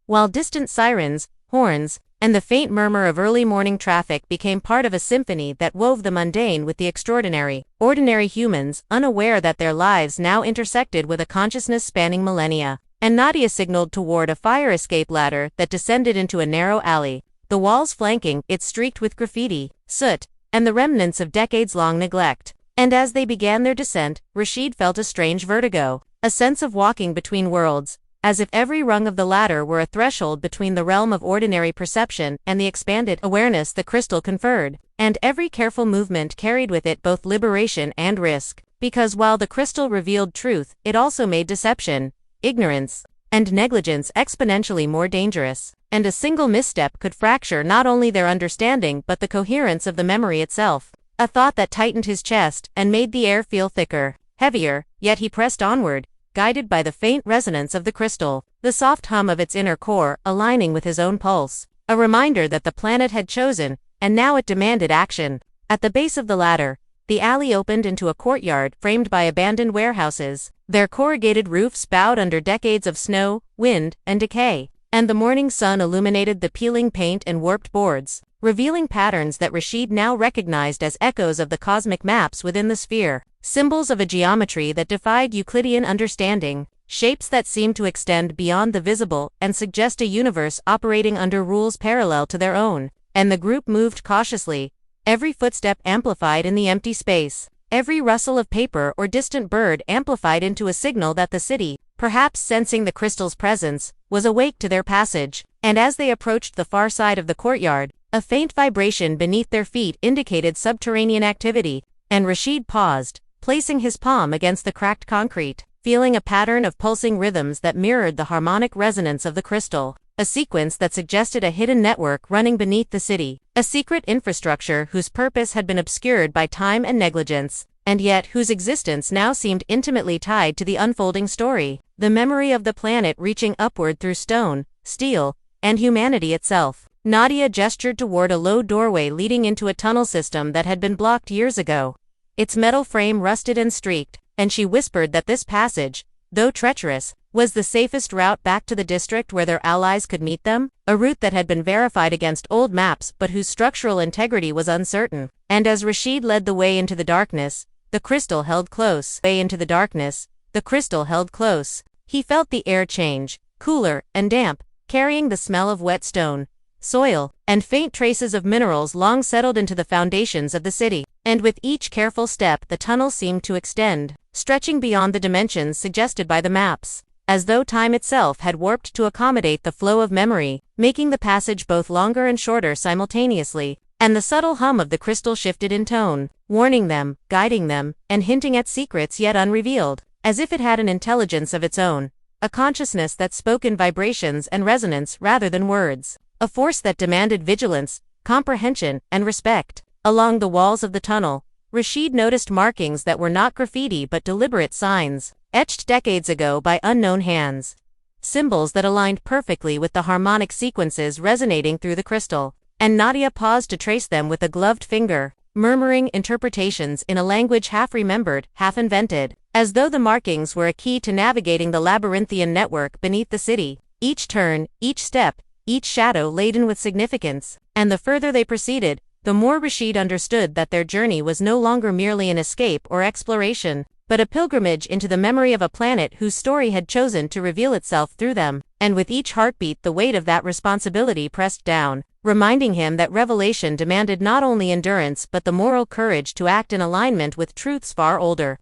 While distant sirens, horns, and the faint murmur of early morning traffic became part of a symphony that wove the mundane with the extraordinary, ordinary humans, unaware that their lives now intersected with a consciousness spanning millennia. And Nadia signaled toward a fire escape ladder that descended into a narrow alley, the walls flanking it streaked with graffiti, soot, and the remnants of decades-long neglect. And as they began their descent, Rasheed felt a strange vertigo, a sense of walking between worlds, as if every rung of the ladder were a threshold between the realm of ordinary perception and the expanded awareness the crystal conferred. And every careful movement carried with it both liberation and risk, because while the crystal revealed truth, it also made deception, ignorance, and negligence exponentially more dangerous. And a single misstep could fracture not only their understanding but the coherence of the memory itself. A thought that tightened his chest and made the air feel thicker, heavier, yet he pressed onward, guided by the faint resonance of the crystal, the soft hum of its inner core aligning with his own pulse, a reminder that the planet had chosen, and now it demanded action. At the base of the ladder, the alley opened into a courtyard framed by abandoned warehouses, their corrugated roofs bowed under decades of snow, wind, and decay. And the morning sun illuminated the peeling paint and warped boards, revealing patterns that Rasheed now recognized as echoes of the cosmic maps within the sphere, symbols of a geometry that defied Euclidean understanding, shapes that seemed to extend beyond the visible and suggest a universe operating under rules parallel to their own. And the group moved cautiously, every footstep amplified in the empty space, every rustle of paper or distant bird amplified into a signal that the city, perhaps sensing the crystal's presence, was awake to their passage. And as they approached the far side of the courtyard, a faint vibration beneath their feet indicated subterranean activity, and Rasheed paused, placing his palm against the cracked concrete, feeling a pattern of pulsing rhythms that mirrored the harmonic resonance of the crystal, a sequence that suggested a hidden network running beneath the city, a secret infrastructure whose purpose had been obscured by time and negligence, and yet whose existence now seemed intimately tied to the unfolding story, the memory of the planet reaching upward through stone, steel, and humanity itself. Nadia gestured toward a low doorway leading into a tunnel system that had been blocked years ago, its metal frame rusted and streaked, and she whispered that this passage, though treacherous, was the safest route back to the district where their allies could meet them, a route that had been verified against old maps but whose structural integrity was uncertain. And as Rasheed led the way into the darkness, the crystal held close. He felt the air change, cooler and damp, carrying the smell of wet stone, soil, and faint traces of minerals long settled into the foundations of the city. And with each careful step the tunnel seemed to extend, stretching beyond the dimensions suggested by the maps, as though time itself had warped to accommodate the flow of memory, making the passage both longer and shorter simultaneously. And the subtle hum of the crystal shifted in tone, warning them, guiding them, and hinting at secrets yet unrevealed, as if it had an intelligence of its own, a consciousness that spoke in vibrations and resonance rather than words, a force that demanded vigilance, comprehension, and respect. Along the walls of the tunnel, Rasheed noticed markings that were not graffiti but deliberate signs, etched decades ago by unknown hands. Symbols that aligned perfectly with the harmonic sequences resonating through the crystal. And Nadia paused to trace them with a gloved finger, murmuring interpretations in a language half remembered, half invented. as though the markings were a key to navigating the labyrinthian network beneath the city. Each turn, each step, each shadow laden with significance. And the further they proceeded, the more Rasheed understood that their journey was no longer merely an escape or exploration, but a pilgrimage into the memory of a planet whose story had chosen to reveal itself through them. And with each heartbeat the weight of that responsibility pressed down, reminding him that revelation demanded not only endurance but the moral courage to act in alignment with truths far older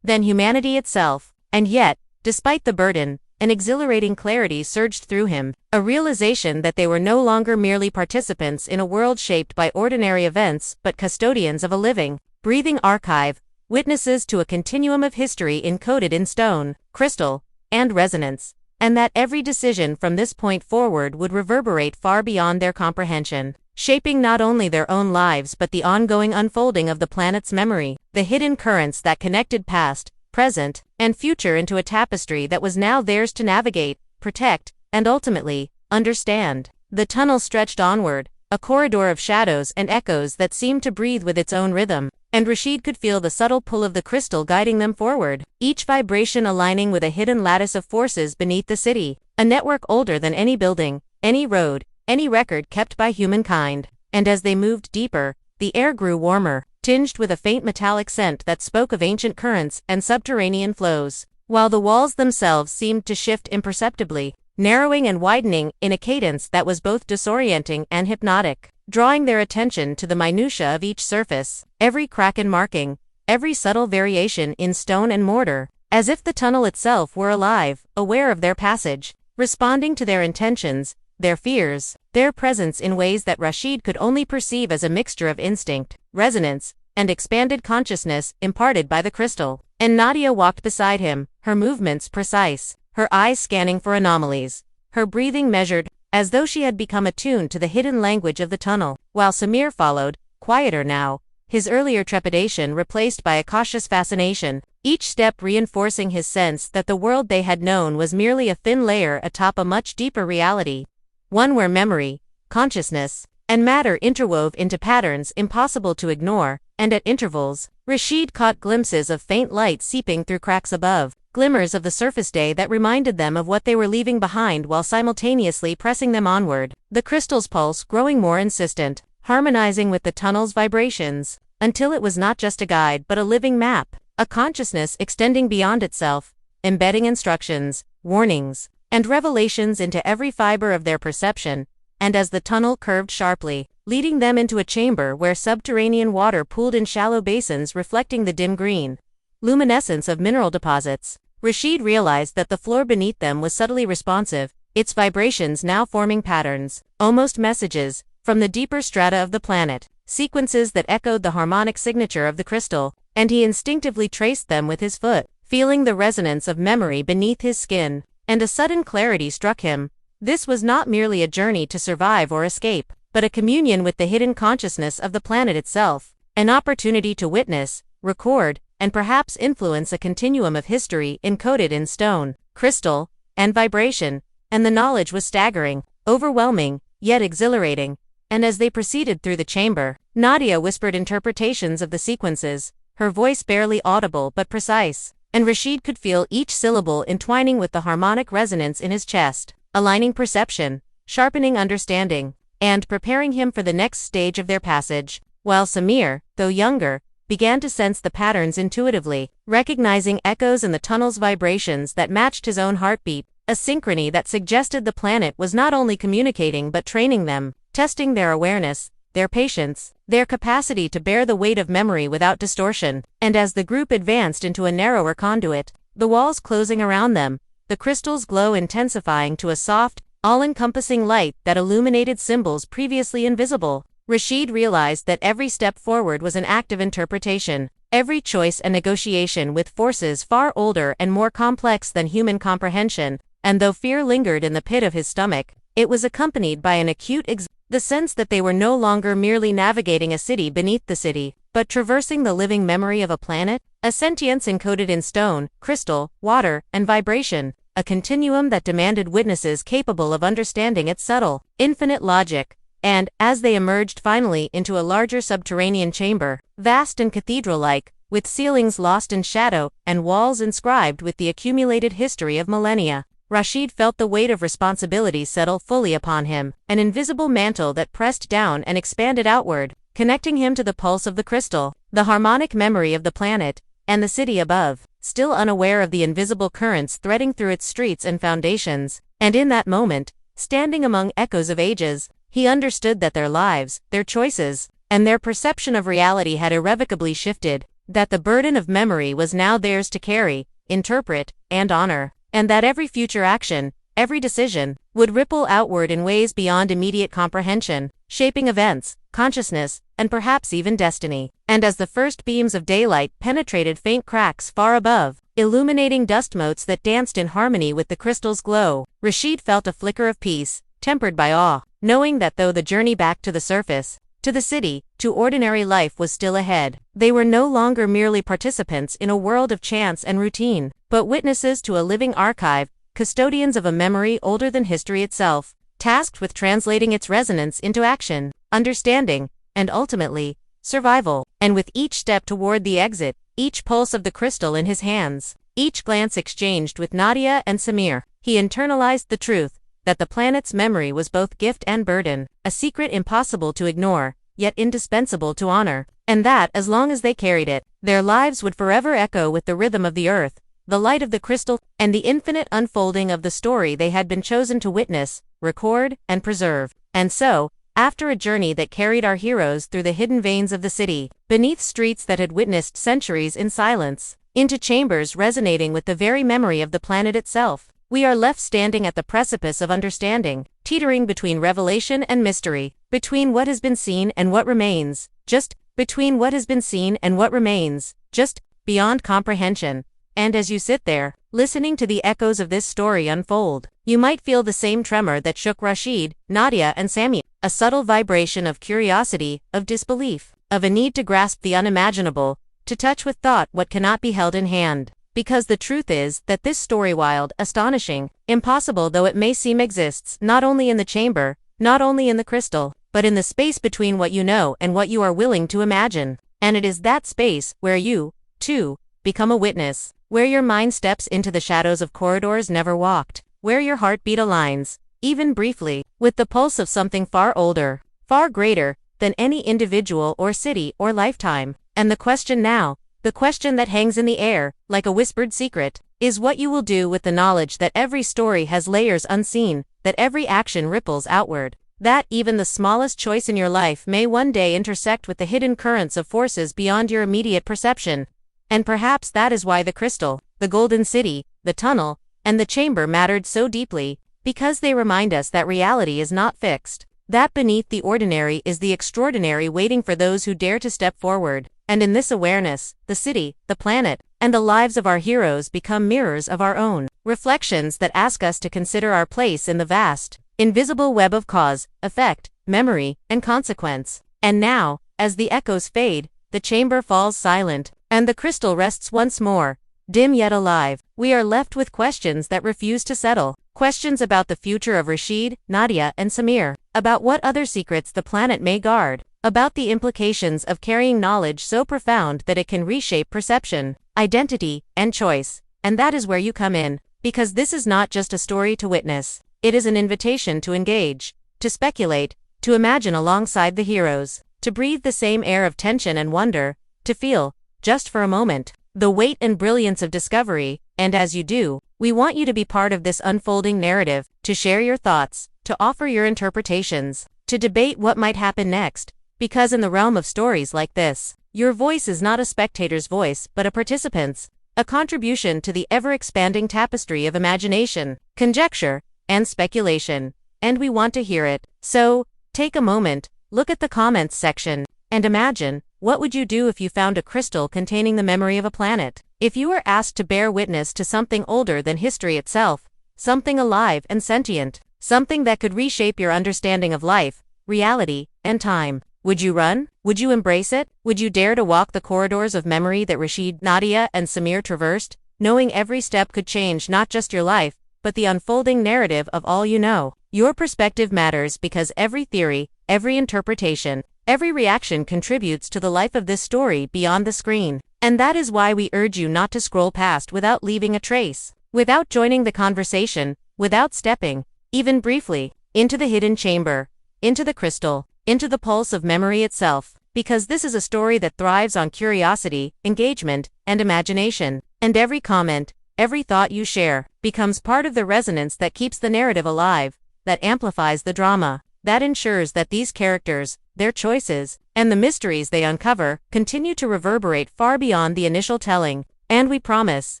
than humanity itself. And yet, despite the burden, an exhilarating clarity surged through him, a realization that they were no longer merely participants in a world shaped by ordinary events but custodians of a living, breathing archive, witnesses to a continuum of history encoded in stone, crystal, and resonance, and that every decision from this point forward would reverberate far beyond their comprehension, shaping not only their own lives but the ongoing unfolding of the planet's memory, the hidden currents that connected past, present, and future into a tapestry that was now theirs to navigate, protect, and ultimately, understand. The tunnel stretched onward, a corridor of shadows and echoes that seemed to breathe with its own rhythm, and Rasheed could feel the subtle pull of the crystal guiding them forward, each vibration aligning with a hidden lattice of forces beneath the city, a network older than any building, any road, any record kept by humankind. And as they moved deeper, the air grew warmer, tinged with a faint metallic scent that spoke of ancient currents and subterranean flows, while the walls themselves seemed to shift imperceptibly, narrowing and widening in a cadence that was both disorienting and hypnotic, drawing their attention to the minutiae of each surface, every crack and marking, every subtle variation in stone and mortar, as if the tunnel itself were alive, aware of their passage, responding to their intentions, their fears, their presence in ways that Rasheed could only perceive as a mixture of instinct, resonance, and expanded consciousness imparted by the crystal. And Nadia walked beside him, her movements precise, her eyes scanning for anomalies, her breathing measured, as though she had become attuned to the hidden language of the tunnel, while Samir followed, quieter now, his earlier trepidation replaced by a cautious fascination, each step reinforcing his sense that the world they had known was merely a thin layer atop a much deeper reality, one where memory, consciousness, and matter interwove into patterns impossible to ignore. And at intervals, Rasheed caught glimpses of faint light seeping through cracks above, glimmers of the surface day that reminded them of what they were leaving behind while simultaneously pressing them onward, the crystal's pulse growing more insistent, harmonizing with the tunnel's vibrations, until it was not just a guide but a living map, a consciousness extending beyond itself, embedding instructions, warnings, and revelations into every fiber of their perception. And as the tunnel curved sharply, leading them into a chamber where subterranean water pooled in shallow basins reflecting the dim green luminescence of mineral deposits, Rasheed realized that the floor beneath them was subtly responsive, its vibrations now forming patterns, almost messages, from the deeper strata of the planet, sequences that echoed the harmonic signature of the crystal, and he instinctively traced them with his foot, feeling the resonance of memory beneath his skin, and a sudden clarity struck him. This was not merely a journey to survive or escape, but a communion with the hidden consciousness of the planet itself, an opportunity to witness, record, and perhaps influence a continuum of history encoded in stone, crystal, and vibration. And the knowledge was staggering, overwhelming, yet exhilarating. And as they proceeded through the chamber, Nadia whispered interpretations of the sequences, her voice barely audible but precise, and Rasheed could feel each syllable entwining with the harmonic resonance in his chest, aligning perception, sharpening understanding, and preparing him for the next stage of their passage, while Samir, though younger, began to sense the patterns intuitively, recognizing echoes in the tunnel's vibrations that matched his own heartbeat, a synchrony that suggested the planet was not only communicating but training them, testing their awareness, their patience, their capacity to bear the weight of memory without distortion. And as the group advanced into a narrower conduit, the walls closing around them, the crystal's glow intensifying to a soft, all-encompassing light that illuminated symbols previously invisible, Rasheed realized that every step forward was an act of interpretation, every choice a negotiation with forces far older and more complex than human comprehension. And though fear lingered in the pit of his stomach, it was accompanied by an acute the sense that they were no longer merely navigating a city beneath the city, but traversing the living memory of a planet, a sentience encoded in stone, crystal, water, and vibration, a continuum that demanded witnesses capable of understanding its subtle, infinite logic. And, as they emerged finally into a larger subterranean chamber, vast and cathedral-like, with ceilings lost in shadow and walls inscribed with the accumulated history of millennia. Rashid felt the weight of responsibility settle fully upon him, an invisible mantle that pressed down and expanded outward, connecting him to the pulse of the crystal, the harmonic memory of the planet, and the city above, still unaware of the invisible currents threading through its streets and foundations. And in that moment, standing among echoes of ages, he understood that their lives, their choices, and their perception of reality had irrevocably shifted, that the burden of memory was now theirs to carry, interpret, and honor, and that every future action, every decision, would ripple outward in ways beyond immediate comprehension, shaping events, consciousness, and perhaps even destiny. And as the first beams of daylight penetrated faint cracks far above, illuminating dust motes that danced in harmony with the crystal's glow, Rashid felt a flicker of peace, tempered by awe, knowing that though the journey back to the surface, to the city, to ordinary life was still ahead, they were no longer merely participants in a world of chance and routine, but witnesses to a living archive, custodians of a memory older than history itself, tasked with translating its resonance into action, understanding, and ultimately, survival. And with each step toward the exit, each pulse of the crystal in his hands, each glance exchanged with Nadia and Samir, he internalized the truth that the planet's memory was both gift and burden, a secret impossible to ignore, yet indispensable to honor, and that as long as they carried it, their lives would forever echo with the rhythm of the earth, the light of the crystal, and the infinite unfolding of the story they had been chosen to witness, record, and preserve. And so, after a journey that carried our heroes through the hidden veins of the city, beneath streets that had witnessed centuries in silence, into chambers resonating with the very memory of the planet itself, we are left standing at the precipice of understanding, teetering between revelation and mystery, between what has been seen and what remains, just between what has been seen and what remains, just beyond comprehension. And as you sit there, listening to the echoes of this story unfold, you might feel the same tremor that shook Rashid, Nadia, and Samir, a subtle vibration of curiosity, of disbelief, of a need to grasp the unimaginable, to touch with thought what cannot be held in hand. Because the truth is that this story, wild, astonishing, impossible though it may seem, exists not only in the chamber, not only in the crystal, but in the space between what you know and what you are willing to imagine. And it is that space where you, too, become a witness, where your mind steps into the shadows of corridors never walked, where your heartbeat aligns, even briefly, with the pulse of something far older, far greater, than any individual or city or lifetime. And the question now, the question that hangs in the air, like a whispered secret, is what you will do with the knowledge that every story has layers unseen, that every action ripples outward, that even the smallest choice in your life may one day intersect with the hidden currents of forces beyond your immediate perception. And perhaps that is why the crystal, the golden city, the tunnel, and the chamber mattered so deeply, because they remind us that reality is not fixed, that beneath the ordinary is the extraordinary waiting for those who dare to step forward. And in this awareness, the city, the planet, and the lives of our heroes become mirrors of our own, reflections that ask us to consider our place in the vast, invisible web of cause, effect, memory, and consequence. And now, as the echoes fade, the chamber falls silent, and the crystal rests once more, dim yet alive. We are left with questions that refuse to settle, questions about the future of Rashid, Nadia, and Samir, about what other secrets the planet may guard, about the implications of carrying knowledge so profound that it can reshape perception, identity, and choice. And that is where you come in, because this is not just a story to witness, it is an invitation to engage, to speculate, to imagine alongside the heroes, to breathe the same air of tension and wonder, to feel, just for a moment, the weight and brilliance of discovery. And as you do, we want you to be part of this unfolding narrative, to share your thoughts, to offer your interpretations, to debate what might happen next. Because in the realm of stories like this, your voice is not a spectator's voice but a participant's, a contribution to the ever-expanding tapestry of imagination, conjecture, and speculation. And we want to hear it. So, take a moment, look at the comments section, and imagine, what would you do if you found a crystal containing the memory of a planet? If you were asked to bear witness to something older than history itself, something alive and sentient, something that could reshape your understanding of life, reality, and time. Would you run? Would you embrace it? Would you dare to walk the corridors of memory that Rashid, Nadia, and Samir traversed, knowing every step could change not just your life, but the unfolding narrative of all you know? Your perspective matters because every theory, every interpretation, every reaction contributes to the life of this story beyond the screen. And that is why we urge you not to scroll past without leaving a trace, without joining the conversation, without stepping, even briefly, into the hidden chamber, into the crystal, into the pulse of memory itself, because this is a story that thrives on curiosity, engagement, and imagination. And every comment, every thought you share, becomes part of the resonance that keeps the narrative alive, that amplifies the drama, that ensures that these characters, their choices, and the mysteries they uncover, continue to reverberate far beyond the initial telling. And we promise,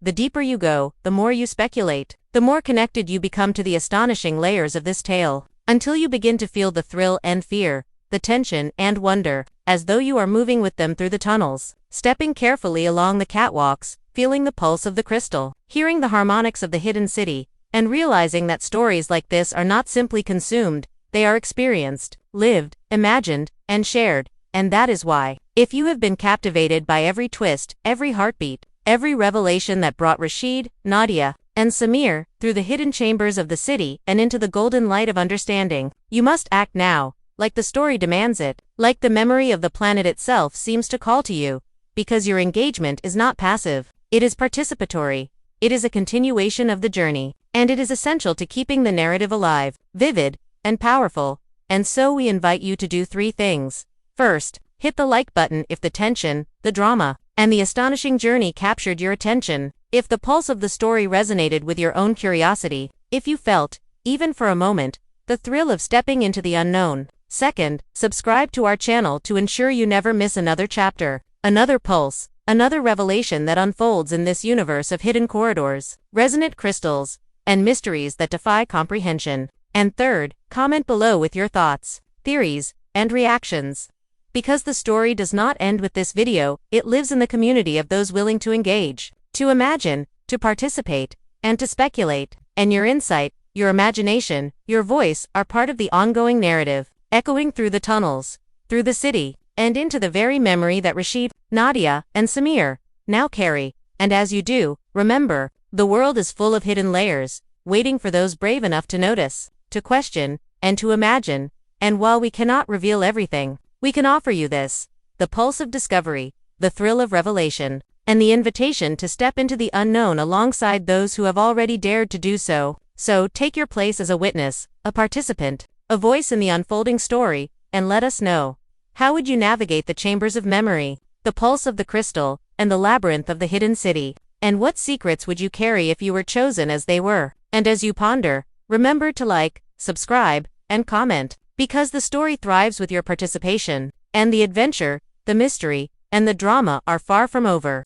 the deeper you go, the more you speculate, the more connected you become to the astonishing layers of this tale, until you begin to feel the thrill and fear, the tension and wonder, as though you are moving with them through the tunnels, stepping carefully along the catwalks, feeling the pulse of the crystal, hearing the harmonics of the hidden city, and realizing that stories like this are not simply consumed, they are experienced, lived, imagined, and shared. And that is why, if you have been captivated by every twist, every heartbeat, every revelation that brought Rasheed, Nadia, and Samir through the hidden chambers of the city and into the golden light of understanding, you must act now, like the story demands it, like the memory of the planet itself seems to call to you, because your engagement is not passive, it is participatory, it is a continuation of the journey, and it is essential to keeping the narrative alive, vivid, and powerful. And so we invite you to do 3 things. First, hit the like button if the tension, the drama, and the astonishing journey captured your attention, if the pulse of the story resonated with your own curiosity, if you felt, even for a moment, the thrill of stepping into the unknown. Second, subscribe to our channel to ensure you never miss another chapter, another pulse, another revelation that unfolds in this universe of hidden corridors, resonant crystals, and mysteries that defy comprehension. And third, comment below with your thoughts, theories, and reactions. Because the story does not end with this video, it lives in the community of those willing to engage, to imagine, to participate, and to speculate. And your insight, your imagination, your voice are part of the ongoing narrative, echoing through the tunnels, through the city, and into the very memory that Rasheed, Nadia, and Samir now carry. And as you do, remember, the world is full of hidden layers, waiting for those brave enough to notice, to question, and to imagine. And while we cannot reveal everything, we can offer you this, the pulse of discovery, the thrill of revelation, and the invitation to step into the unknown alongside those who have already dared to do so. So take your place as a witness, a participant, a voice in the unfolding story, and let us know. How would you navigate the chambers of memory, the pulse of the crystal, and the labyrinth of the hidden city? And what secrets would you carry if you were chosen as they were? And as you ponder, remember to like, subscribe, and comment, because the story thrives with your participation, and the adventure, the mystery, and the drama are far from over.